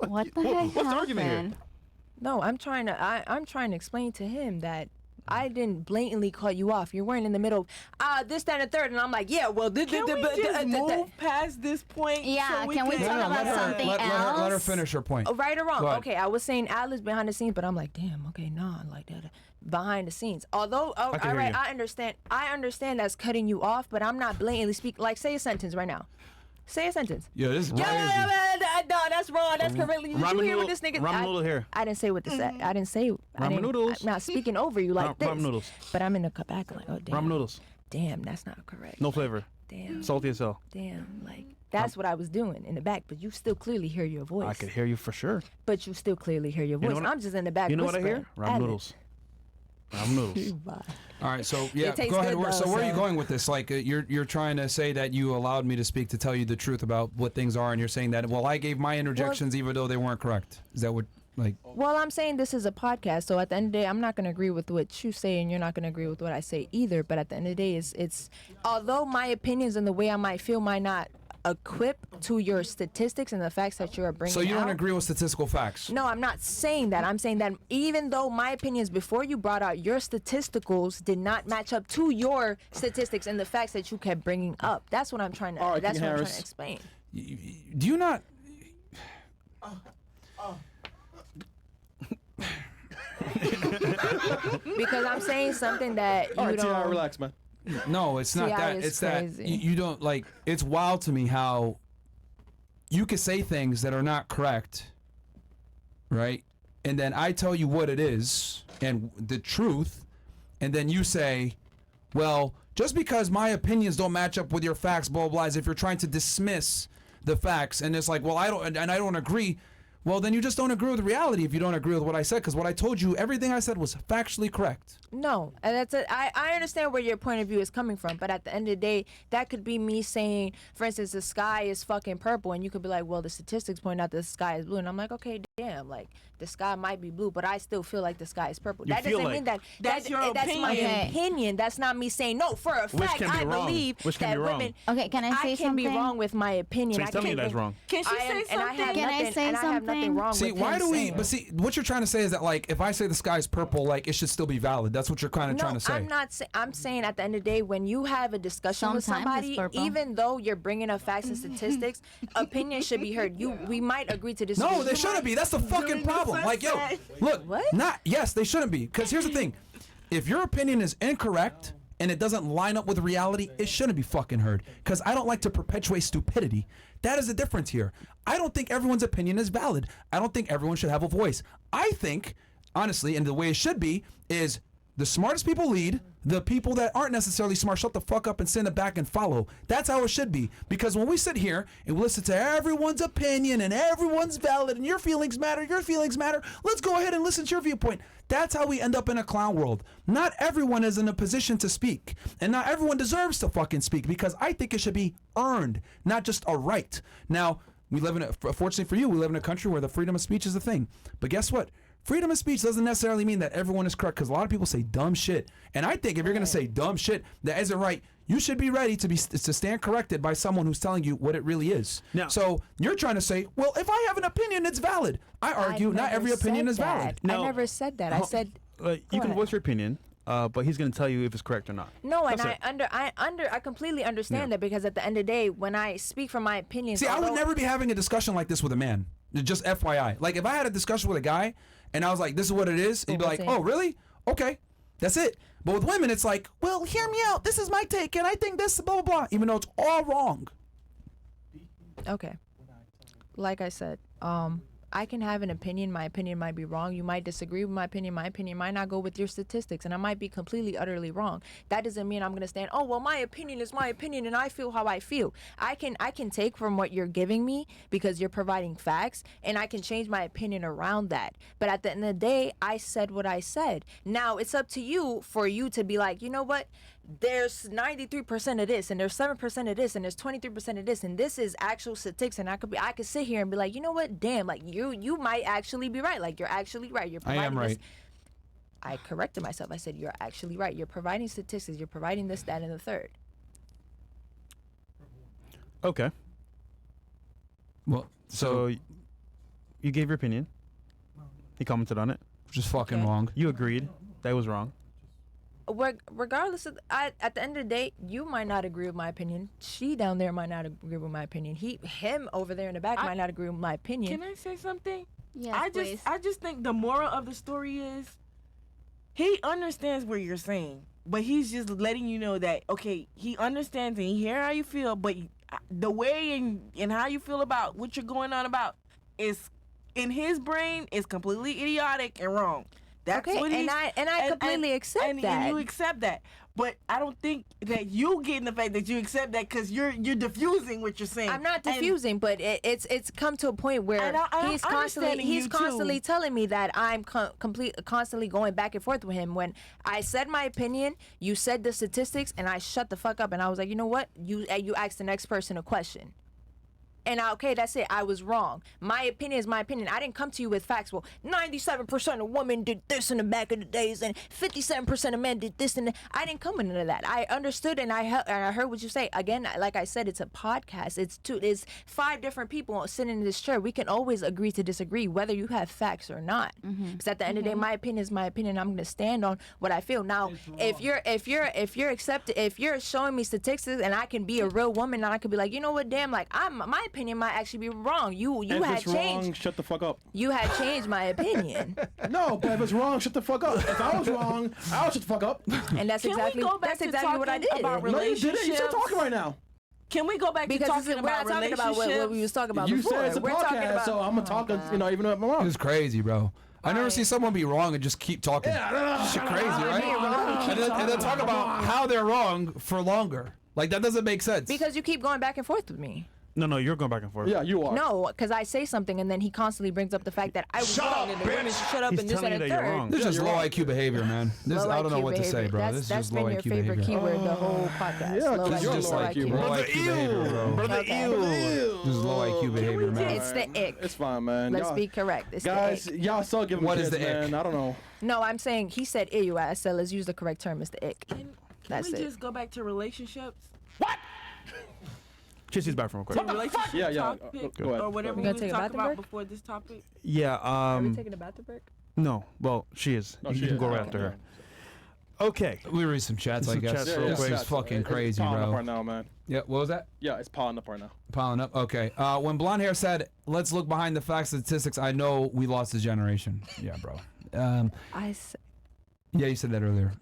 What the heck What's the argument here? happened? No, I'm trying to explain to him that I didn't blatantly cut you off. You weren't in the middle of this, that, and the third, and I'm like, yeah, well, Can we just move past this point? Yeah, so can we talk about something let her else? finish her point. right or wrong? Go ahead. Okay, I was saying ad libs behind the scenes, but I'm like, damn, okay, nah, like that behind the scenes. Although, all can hear right, you. I understand that's cutting you off, but I'm not blatantly speaking. Like, say a sentence right now. Say a sentence. Yeah, this is crazy. No, that's wrong. That's correctly. Did you hear what this nigga? Ramen noodle here. I didn't say what to say. I didn't say. Ramen noodles. I'm not speaking over you like this. Ramen noodles. But I'm in the back like, oh damn. Ramen noodles. Damn, that's not correct. No flavor. Damn. Salty as hell. Damn, like that's what I was doing in the back, but you still clearly hear your voice. I could hear you for sure. But you still clearly hear your know voice. what I- I'm just in the back. You know what I hear? whispering. Ramen Ad-lib. noodles. Ramen noodles. Bye. All right, so yeah, tastes go ahead. good, So though, where are you so- going with this? Like, you're trying to say that you allowed me to speak to tell you the truth about what things are, and you're saying that well, I gave my interjections even though they weren't correct. Is that what like? Well, I'm saying this is a podcast, so at the end of the day, I'm not going to agree with what you say, and you're not going to agree with what I say either. But at the end of the day, it's although my opinions and the way I might feel might not equip to your statistics and the facts that you are bringing So you don't out. agree with statistical facts? No, I'm not saying that. I'm saying that even though my opinions before you brought out your statisticals did not match up to your statistics and the facts that you kept bringing up. That's what I'm trying to. All right, that's King what I'm trying Harris. to explain. Do you not? because I'm saying something that you All right, T.I., don't. relax, man. No, it's not T.I. that. is It's that crazy. you don't like. It's wild to me how you could say things that are not correct, right? And then I tell you what it is and the truth, and then you say, well, just because my opinions don't match up with your facts, blah, blah, blah, as if you're trying to dismiss the facts. And it's like, well, I don't agree. Well, then you just don't agree with reality if you don't agree with what I said, because what I told you, everything I said was factually correct. No, and that's it. I understand where your point of view is coming from, but at the end of the day, that could be me saying, for instance, the sky is fucking purple, and you could be like, well, the statistics point out the sky is blue, and I'm like, okay, damn, like the sky might be blue, but I still feel like the sky is purple. You That feel doesn't like- mean that That's your that's my opinion. opinion. That's not me saying no for a Which fact. can be I wrong. believe Which can that be wrong. women. Okay, can I say can be something? wrong with my opinion. So he's I telling you can't that's be- wrong. Can she I am, say and I have something? Can I nothing, say and I have nothing something? wrong See, with why him do we? saying But it. see, what you're trying to say is that like, if I say the sky is purple, like it should still be valid. That's what you're kind of No, trying to say. I'm not. I'm saying at the end of the day, when you have a discussion with Sometimes it's somebody, purple. even though you're bringing up facts and statistics, opinions should be heard. We might agree to disagree. No, they shouldn't be. That's the fucking problem. Like, yo, look, What? yes, they shouldn't be. Because here's the thing: if your opinion is incorrect and it doesn't line up with reality, it shouldn't be fucking heard. Because I don't like to perpetuate stupidity. That is the difference here. I don't think everyone's opinion is valid. I don't think everyone should have a voice. I think, honestly, and the way it should be, is the smartest people lead. The people that aren't necessarily smart, shut the fuck up and sit in the back and follow. That's how it should be. Because when we sit here and we listen to everyone's opinion and everyone's valid and your feelings matter, let's go ahead and listen to your viewpoint. That's how we end up in a clown world. Not everyone is in a position to speak. And not everyone deserves to fucking speak, because I think it should be earned, not just a right. Now, we live in a, fortunately for you, we live in a country where the freedom of speech is a thing. But guess what? Freedom of speech doesn't necessarily mean that everyone is correct, because a lot of people say dumb shit. And I think if you're going to say dumb shit that isn't right, you should be ready to stand corrected by someone who's telling you what it really is. Now- So you're trying to say, well, if I have an opinion, it's valid. I argue not never every opinion said is valid. that. No. I never said that. I said You can ahead. voice your opinion, but he's going to tell you if it's correct or not. no, and That's it. I completely understand Yeah. that, because at the end of the day, when I speak from my opinion, See, I would never be having a discussion like this with a man. Just FYI. Like, if I had a discussion with a guy and I was like, this is what it is, he'd be like, what's it? oh, really? Okay. That's it. But with women, it's like, well, hear me out. This is my take, and I think this, blah, blah, blah, even though it's all wrong. Okay. Like I said, I can have an opinion. My opinion might be wrong. You might disagree with my opinion. My opinion might not go with your statistics, and I might be completely, utterly wrong. That doesn't mean I'm gonna stand, oh, well, my opinion is my opinion, and I feel how I feel. I can take from what you're giving me, because you're providing facts, and I can change my opinion around that. But at the end of the day, I said what I said. Now, it's up to you for you to be like, you know what? There's 93% of this, and there's 7% of this, and there's 23% of this, and this is actual statistics, and I could sit here and be like, you know what, damn, like you might actually be right, like you're actually right. You're I am providing this. right. I corrected myself. I said you're actually right. You're providing statistics. You're providing this, that, and the third. Okay. Well, So you gave your opinion. He commented on it. which is fucking Okay. wrong. You agreed that was wrong. Regardless of, at the end of the day, you might not agree with my opinion. She down there might not agree with my opinion. Him over there in the back might not agree with my opinion. Can I say something? Yes, please. I just think the moral of the story is he understands what you're saying, but he's just letting you know that, okay, he understands and he hears how you feel, but the way and how you feel about what you're going on about is in his brain is completely idiotic and wrong. That's Okay, what and I completely accept that. And you accept that. But I don't think that you getting the fact that you accept that because you're diffusing what you're saying. I'm not And- diffusing, but it's come to a point where And I'm he's understanding you, too. constantly telling me that I'm constantly going back and forth with him. When I said my opinion, you said the statistics, and I shut the fuck up, and I was like, you know what? You asked the next person a question. And okay, that's it. I was wrong. My opinion is my opinion. I didn't come to you with facts. Well, 97% of women did this in the back of the days, and 57% of men did this. And I didn't come into that. I understood, and I heard what you say. Again, like I said, it's a podcast. It's 5 different people sitting in this chair. We can always agree to disagree, whether you have facts or not. Because at the end of the day, my opinion is my opinion. I'm going to stand on what I feel. Now, if you're showing me statistics, and I can be a real woman, and I could be like, you know what, damn, like my opinion might actually be wrong. You If had it's wrong, changed. shut the fuck up. You had changed my opinion, No, but if it's wrong, shut the fuck up. If I was wrong, I'll shut the fuck up. and that's Can exactly we go back that's to exactly what I talking did. about No, you didn't. You still relationships? talking right now. Can we go back to Because talking we're not about talking about what we was talking about You before. said it's a We're talking podcast, about. so I'm gonna talk. Even though I'm wrong. It's crazy, bro. I never Right. see someone be wrong and just keep talking. Shit crazy, right? And then talk about how they're wrong for longer. Like that doesn't make sense. Because you keep going back and forth with me. No, you're going back and forth. Yeah, you are. No, because I say something and then he constantly brings up the fact that I was wrong and the women should shut up He's and this telling and you the that you're third. wrong. This is just you're low right. IQ behavior, man. This Low I don't know IQ what to say, behavior. bro. That's This is that's just been low your IQ favorite behavior. keyword the whole podcast. Yeah, low 'cause IQ, you're just low like IQ. you, bro. Brother, IQ behavior, ew. bro. Brother, Okay. ew. This is low IQ behavior, man. It's the ick. It's fine, man. Let's Y'all- be correct. It's Guys, the ick. y'all still giving What kids, is the ick? man. I don't know. No, I'm saying he said ew. I said let's use the correct term. It's the ick. Can That's we it. just go back to relationships? Chissy's back from quick. Relationship Yeah, yeah. topic Go ahead. or whatever You we gonna was take a talking bathroom about break? before this topic. Yeah. taking a bathroom break? No. Well, she is. Oh, you she can is. go right Oh, after yeah. her. Okay. We read some chats, I Some guess. chats This real is quick. fucking It's crazy, piling up bro. right now, man. Yeah, what was that? Yeah, it's piling up right now. Piling up. Okay. When blonde hair said, "Let's look behind the facts and statistics," I know we lost a generation. Yeah, bro. Yeah, you said that earlier.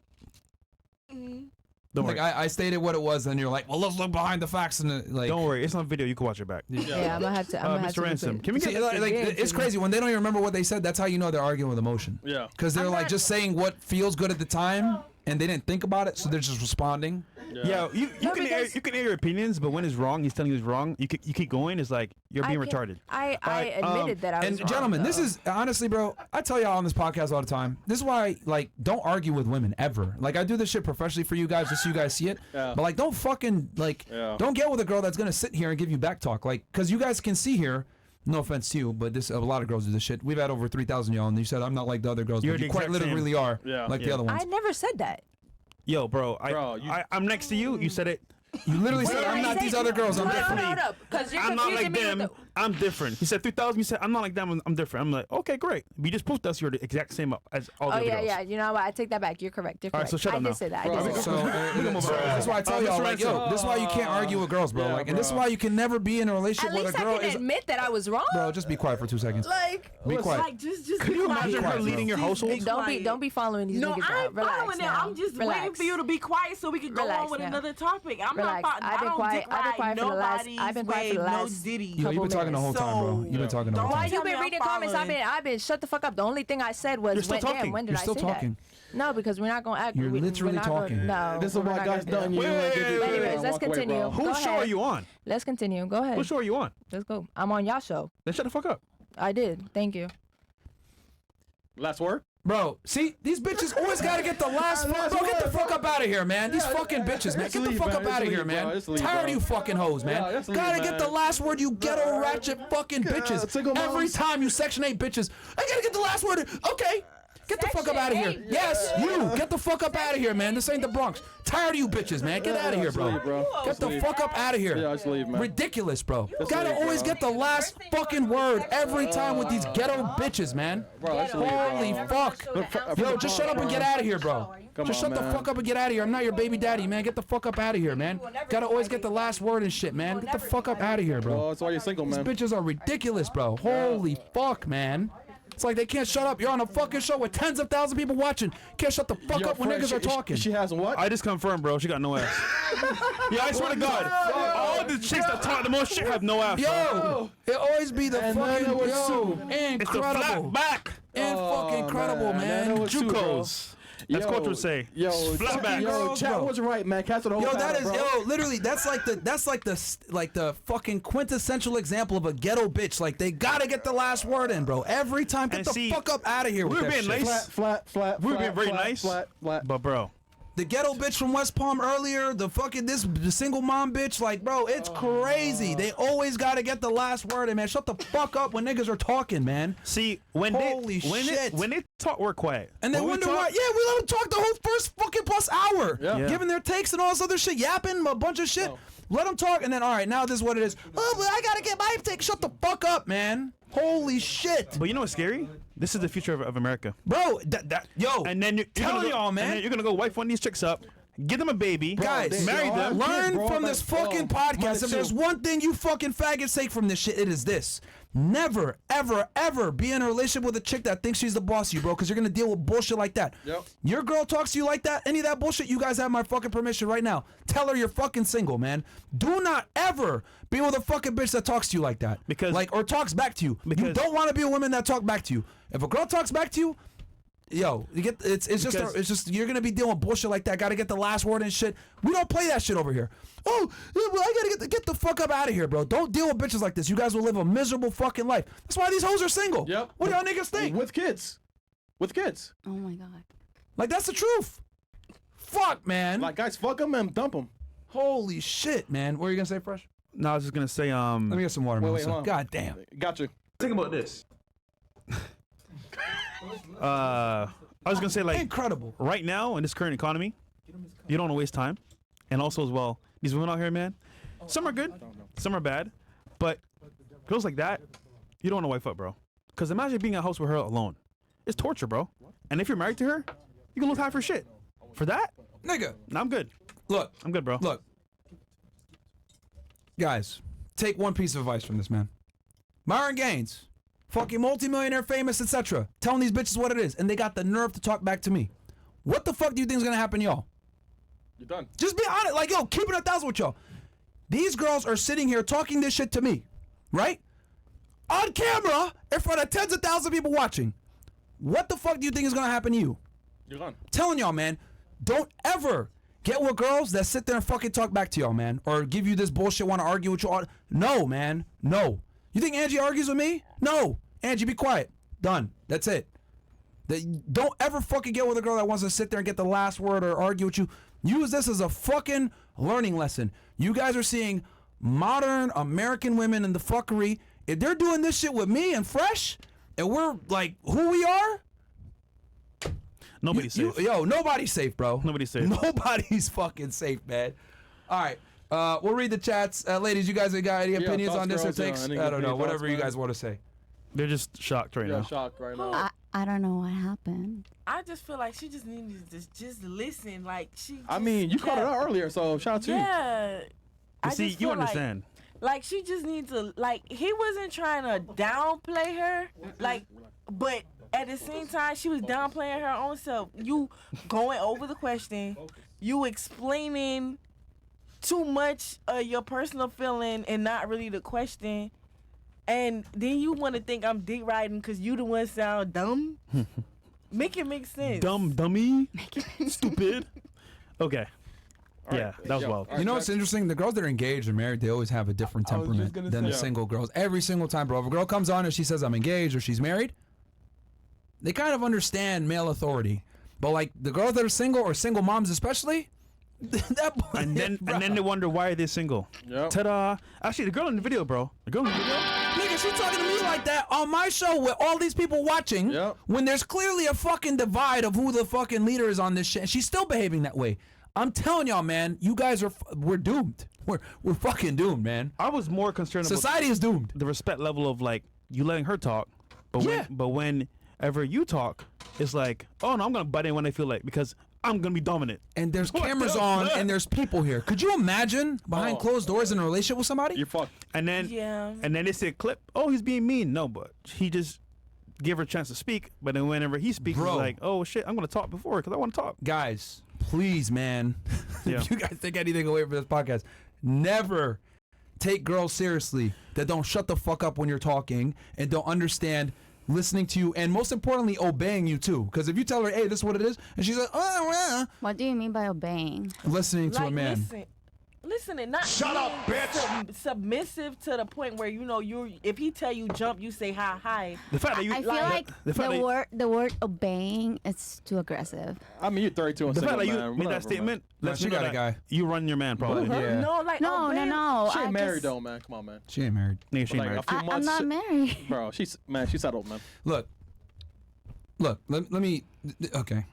Don't Like worry. I stated what it was, and you're like, "Well, let's look behind the facts." And like, Don't worry. It's on video. You can watch it back. Yeah, I'm gonna have to. I'm gonna have Mr. to Ransom, repeat. can we get see, like, it's crazy when they don't even remember what they said. That's how you know they're arguing with emotion. Yeah. Because they're like just saying what feels good at the time, and they didn't think about it, so they're just responding. Yeah, you can air your opinions, but when it's wrong, he's telling you it's wrong. You keep going. It's like you're being retarded. I Alright, admitted that I was And wrong, gentlemen, this though. is honestly, bro. I tell y'all on this podcast all the time. This is why, like, don't argue with women ever. Like, I do this shit professionally for you guys, just so you guys see it. Yeah. But like, don't fucking like, Yeah. don't get with a girl that's gonna sit here and give you back talk, like, because you guys can see here. No offense to you, but this a lot of girls do this shit. We've had over 3,000 y'all, and you said I'm not like the other girls, You're but the you quite exact literally same. really are, Yeah. like the Yeah. other ones. I never said that. Yo, bro, Bro, I'm next to you. You said it. You literally said Wait, I'm I not said- these other girls. I'm Hold up, different. hold up, because you're I'm not confusing like me them. with I'm different. He said 3,000. You said I'm not like them. I'm different. I'm like, okay, great. You just proved us you're the exact same as all the Oh other yeah, girls. yeah. You know what? I take that back. You're correct. You're All right, correct. so shut I up did now. say that. I Bro, did say So, that. that's why I tell y'all, Mr. like, yo, Ransom. this is why you can't argue with girls, bro. Yeah, Like, and this is bro. why you can never be in a relationship At with least a girl. I can admit that I was wrong. Bro, just be quiet for 2 seconds. Like, Be quiet. Like just Could you imagine her quiet, leading your bro. household? don't be following these No, niggas. I ain't Relax following them. now. I'm just Relax. waiting for you to be quiet so we can go Relax on with now. another topic. I'm Relax. not. I've been quiet. I've been quiet for the last. I've been quiet for the last. No Diddy. Yo, you've been talking the whole time, bro. You've been talking the whole Don't time. tell You've me been I'm reading comments. following. I've been. Shut the fuck up. The only thing I said was, You're still when, damn, talking. when did You're I still say talking. that? No, because we're not gonna act. You're we're literally not gonna- talking. No, This is we're why not guys gonna do done that. you. Wait, and give you- Anyways, and let's walk away, continue. bro. Go Whose show ahead. are you on? Let's continue. Go ahead. What show are you on? Let's go. I'm on y'all show. Then shut the fuck up. I did. Thank you. Last word. Bro, see, these bitches always gotta get the last. Bro, get the fuck up out of here, man. These fucking bitches, man. Just Get the leave, fuck man. up Just out of leave, here, bro. man. Just leave, Tired of bro. you fucking hoes, man. Yeah, just leave, Gotta get man. the last word, you ghetto ratchet fucking bitches. single Every moms. time you Section 8 bitches, I gotta get the last word. Okay. Get the fuck up out of here. Yes, you. Get the fuck up out of here, man. This ain't the Bronx. Tired of you bitches, man. Get out of here, Just leave, bro. bro. Get Just the leave. fuck up out of here. Yeah, just leave, man. Ridiculous, bro. Just Gotta leave, always bro. get the last fucking word every time with these ghetto bitches, man. Bro, just leave, bro. Holy fuck. Yo, just shut up and get out of here, bro. Just on, shut the man. fuck up and get out of here. I'm not your baby daddy, man. Get the fuck up out of here, man. Gotta always get the last word and shit, man. Get the fuck up out of here, bro. Well, that's why you're single, These man. bitches are ridiculous, bro. Holy fuck, man. It's like they can't shut up. You're on a fucking show with tens of thousands of people watching. Can't shut the fuck Yo, up when Fred, niggas are talking. She has what? I just confirmed, bro. She got no ass. Yeah, I swear to God. All the chicks that talk the most shit have no ass. bro. Yo, it always be the And then fucking it was yo, Sue. It's the flat incredible, back. and fucking incredible, man. That was Sue, bro. Jucos. That's Yo, coach would say. Yo, Flat back. Yo, chat Bro. was right, man. Cats are the whole Yo, that battle, is bro. literally that's like the fucking quintessential example of a ghetto bitch. Like they gotta get the last word in, bro. Every time, get And the see, fuck up out of here with we were that being shit. nice. Flat. We were being very flat, nice. Flat. But bro, The ghetto bitch from West Palm earlier, the single mom bitch, like, bro, it's crazy. They always gotta get the last word in, man. Shut the fuck up when niggas are talking, man. see when Holy they shit. when they talk, we're quiet. And they When we wonder talk- why. Yeah, we let them talk the whole first fucking plus hour. Yeah. Yeah. Giving their takes and all this other shit, yapping a bunch of shit. Let them talk, and then, all right, now this is what it is. Oh, but I gotta get my take. Shut the fuck up, man. Holy shit. But you know what's scary? This is the future of America. Bro, yo. And then you're telling gonna go, y'all, man. And then you're gonna go wipe one of these chicks up, give them a baby, Guys, marry them. learn from this fucking podcast. If there's one thing you fucking faggots take from this shit, it is this. Never, ever, ever be in a relationship with a chick that thinks she's the boss of you, bro, because you're going to deal with bullshit like that. Yep. Your girl talks to you like that, any of that bullshit, you guys have my fucking permission right now. Tell her you're fucking single, man. Do not ever be with a fucking bitch that talks to you like that. Or talks back to you. You don't want to be a woman that talk back to you. If a girl talks back to you, yo, it's just you're gonna be dealing with bullshit like that. Got to get the last word and shit. We don't play that shit over here. Oh, well, I gotta get the fuck up out of here, bro. Don't deal with bitches like this. You guys will live a miserable fucking life. That's why these hoes are single. Yep. What do y'all niggas think? With kids. Oh my god. Like that's the truth. Fuck, man. Like guys, fuck them and dump them. Holy shit, man. What are you gonna say, Fresh? No, I was just gonna say Let me get some water, Wait, Melissa. hold on. God damn. Got you. think about this. I was gonna say, like, incredible. Right now in this current economy, you don't want to waste time, and also as well, these women out here, man, some are good, some are bad, but girls like that, you don't want to wife up, bro. Because imagine being in a house with her alone. It's torture, bro. And if you're married to her, you can lose half her shit. For that, nigga, I'm good. Look, I'm good, bro. Look, guys, take one piece of advice from this man. Myron Gaines, fucking multimillionaire, famous, etc., telling these bitches what it is, and they got the nerve to talk back to me. What the fuck do you think is gonna happen, y'all? You're done. Just be honest, like, yo, keep it 1,000 with y'all. These girls are sitting here talking this shit to me, right? On camera, in front of tens of thousands of people watching. What the fuck do you think is gonna happen to you? You're gone. Telling y'all, man, don't ever get with girls that sit there and fucking talk back to y'all, man, or give you this bullshit, want to argue with you. No, man, no. You think Angie argues with me? No. Angie, be quiet. Done. That's it. Don't ever fucking get with a girl that wants to sit there and get the last word or argue with you. Use this as a fucking learning lesson. You guys are seeing modern American women in the fuckery. If they're doing this shit with me and Fresh, and we're like who we are, nobody's safe. Yo, nobody's safe, bro. Nobody's safe. Nobody's fucking safe, man. All right. We'll read the chats. Ladies, you guys got any opinions on this or takes? I don't know. Whatever you guys want to say. They're just shocked right now. Shocked right now. I don't know what happened. I just feel like she just needed to just listen. Like she. I mean, you called it out earlier, so shout out to you. Yeah. You see, you understand. Like she just needs to. Like he wasn't trying to downplay her. Like, but at the same time, she was downplaying her own self. You going over the question. You explaining too much of your personal feeling and not really the question. And then you want to think I'm dick riding because you the one sound dumb? Make it make sense. Dumb dummy? Stupid? Okay. Yeah, that was wild. You know what's interesting? The girls that are engaged or married, they always have a different temperament than the single girls. Every single time, bro. If a girl comes on and she says I'm engaged or she's married, they kind of understand male authority. But like the girls that are single or single moms especially, and then they wonder why are they single. Yep. Ta-da! Actually, the girl in the video, bro. The girl in the video. Nigga, she talking to me like that on my show with all these people watching. Yep. When there's clearly a fucking divide of who the fucking leader is on this shit, and she's still behaving that way. I'm telling y'all, man, you guys we're doomed. We're fucking doomed, man. I was more concerned. Society is doomed. The respect level of like you letting her talk, but whenever you talk, it's like, oh no, I'm gonna butt in when I feel like because I'm gonna be dominant. And there's cameras on, and there's people here. Could you imagine behind closed doors in a relationship with somebody? You're fucked. And then they say clip. Oh, he's being mean. No, but he just give her a chance to speak. But then whenever he speaks, he's like, oh shit, I'm gonna talk before because I want to talk. Guys, please, man. Yeah. If you guys take anything away from this podcast, never take girls seriously that don't shut the fuck up when you're talking and don't understand listening to you, and most importantly, obeying you too. Because if you tell her, hey, this is what it is, and she's like, oh, well. What do you mean by obeying? Listening to a man. Listen and not shut up, bitch. Submissive to the point where you know if he tell you jump, you say hi. The fact that you I feel like the word obeying is too aggressive. I mean, you're 32 and the single, fact that you man. made that statement, she got a guy. You run your man probably. Yeah. No, like No. She ain't married though, man. Come on, man. She ain't married. Yeah, she ain't married. A few I'm months, not married. bro. She's settled, man. Look, let me, okay.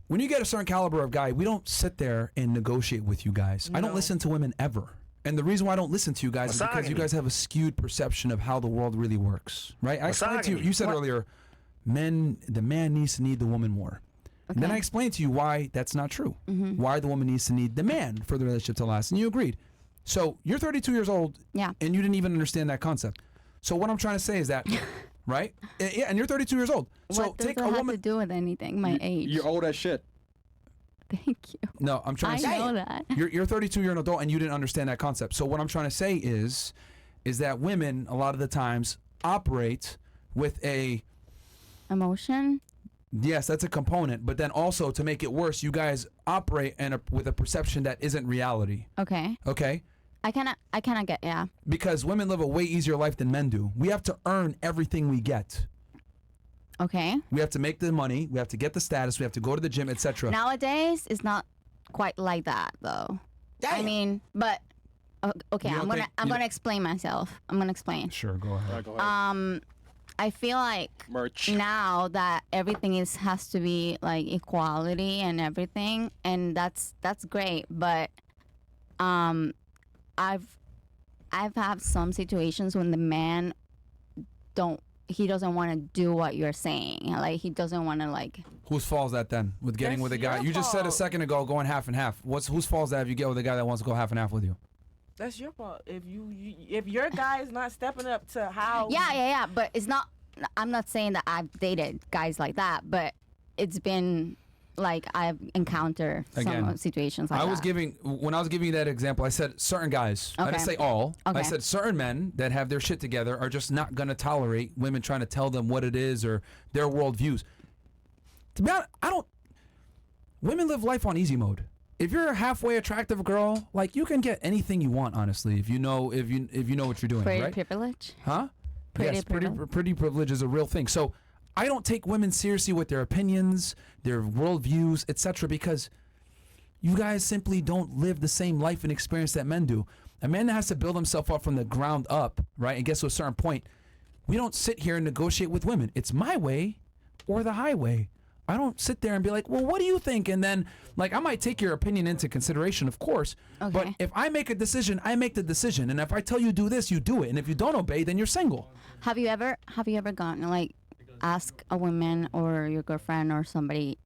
When you get a certain caliber of guy, we don't sit there and negotiate with you guys. I don't listen to women ever. And the reason why I don't listen to you guys is because you guys have a skewed perception of how the world really works, right? I explained to you, you said earlier, the man needs to need the woman more. And then I explained to you why that's not true. Why the woman needs to need the man for the relationship to last. And you agreed. So you're 32 years old. Yeah. And you didn't even understand that concept. So what I'm trying to say is that, right? Yeah, and you're 32 years old. So What does take it a have woman. to do with anything? My age. You're old as shit. Thank you. No, I'm trying I to say. know that. You're 32, you're an adult, and you didn't understand that concept. So what I'm trying to say is that women, a lot of the times, operate with a. Emotion. Yes, that's a component. But then also, to make it worse, you guys operate with a perception that isn't reality. Okay. Okay? I cannot get, yeah. Because women live a way easier life than men do. We have to earn everything we get. Okay. We have to make the money. We have to get the status. We have to go to the gym, etc. Nowadays, it's not quite like that, though. I mean, but okay, You don't think- I'm you- gonna explain myself. I'm gonna explain. Sure, go ahead. Go ahead. I feel like Merch. now that everything has to be like equality and everything, and that's great, but I've had some situations when the man doesn't want to do what you're saying. Like he doesn't want to like. Whose fault is that then? With getting That's with a guy, your you just said a fault. second ago going half and half. Whose fault is that if you get with a guy that wants to go half and half with you? That's your fault. If your guy is not stepping up to how. Yeah. But it's not. I'm not saying that I've dated guys like that, but it's been like I've encountered Again, some situations like that. When I was giving you that example, I said certain guys. I didn't Okay. say all. I Okay. said certain men that have their shit together are just not going to tolerate women trying to tell them what it is or their worldviews. To be honest, women live life on easy mode. If you're a halfway attractive girl, like you can get anything you want, honestly, if you know what you're doing, Pretty right? privilege. Huh? Pretty Yes, privilege. pretty privilege is a real thing. So I don't take women seriously with their opinions, their worldviews, etc. because you guys simply don't live the same life and experience that men do. A man that has to build himself up from the ground up, right, and gets to a certain point, we don't sit here and negotiate with women. It's my way or the highway. I don't sit there and be like, well, what do you think? And then, like, I might take your opinion into consideration, of course. Okay. But if I make a decision, I make the decision. And if I tell you do this, you do it. And if you don't obey, then you're single. Have you ever gone like ask a woman or your girlfriend or somebody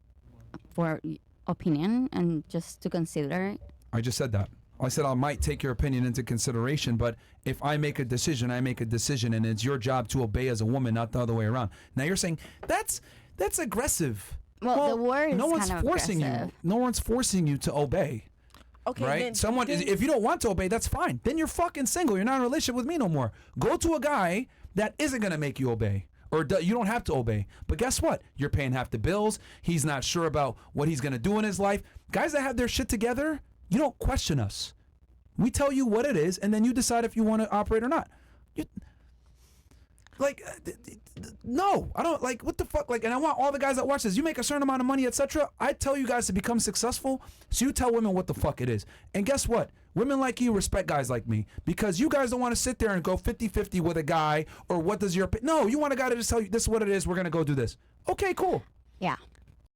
for opinion and just to consider it? I just said that. I said I might take your opinion into consideration, but if I make a decision, I make a decision, and it's your job to obey as a woman, not the other way around. Now you're saying that's aggressive. Well, the word is no one's kind of forcing aggressive. you. No one's forcing you to obey. Okay. Right? Then, If you don't want to obey, that's fine. Then you're fucking single. You're not in a relationship with me no more. Go to a guy that isn't gonna make you obey. Or you don't have to obey. But guess what? You're paying half the bills. He's not sure about what he's going to do in his life. Guys that have their shit together, you don't question us. We tell you what it is, and then you decide if you want to operate or not. No, I don't, like, what the fuck? Like, and I want all the guys that watch this, you make a certain amount of money, etc. I tell you guys to become successful, so you tell women what the fuck it is. And guess what? Women like you respect guys like me because you guys don't want to sit there and go 50-50 with a guy or what does your... No, you want a guy to just tell you this is what it is, we're going to go do this. Okay, cool. Yeah.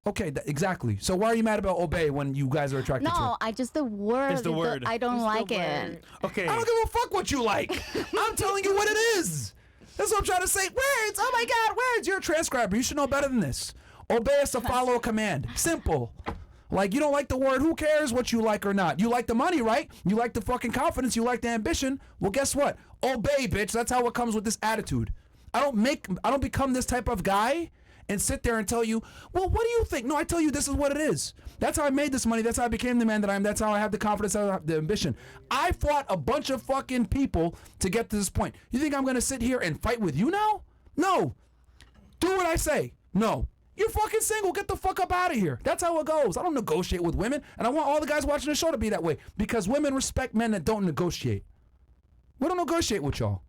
Okay, exactly. So why are you mad about obey when you guys are attracted to No, it? I just the word. It's the word. I don't like it. Okay. I don't give a fuck what you like. I'm telling you what it is. That's what I'm trying to say. Words. Oh my God, words. You're a transcriber. You should know better than this. Obey is to follow a command. Simple. Like, you don't like the word, who cares what you like or not? You like the money, right? You like the fucking confidence. You like the ambition. Well, guess what? Obey, bitch. That's how it comes with this attitude. I don't become this type of guy and sit there and tell you, well, what do you think? No, I tell you this is what it is. That's how I made this money. That's how I became the man that I am. That's how I have the confidence. That's how I have the ambition. I fought a bunch of fucking people to get to this point. You think I'm going to sit here and fight with you now? No. Do what I say. No. You're fucking single. Get the fuck up out of here. That's how it goes. I don't negotiate with women. And I want all the guys watching the show to be that way. Because women respect men that don't negotiate. We don't negotiate with y'all.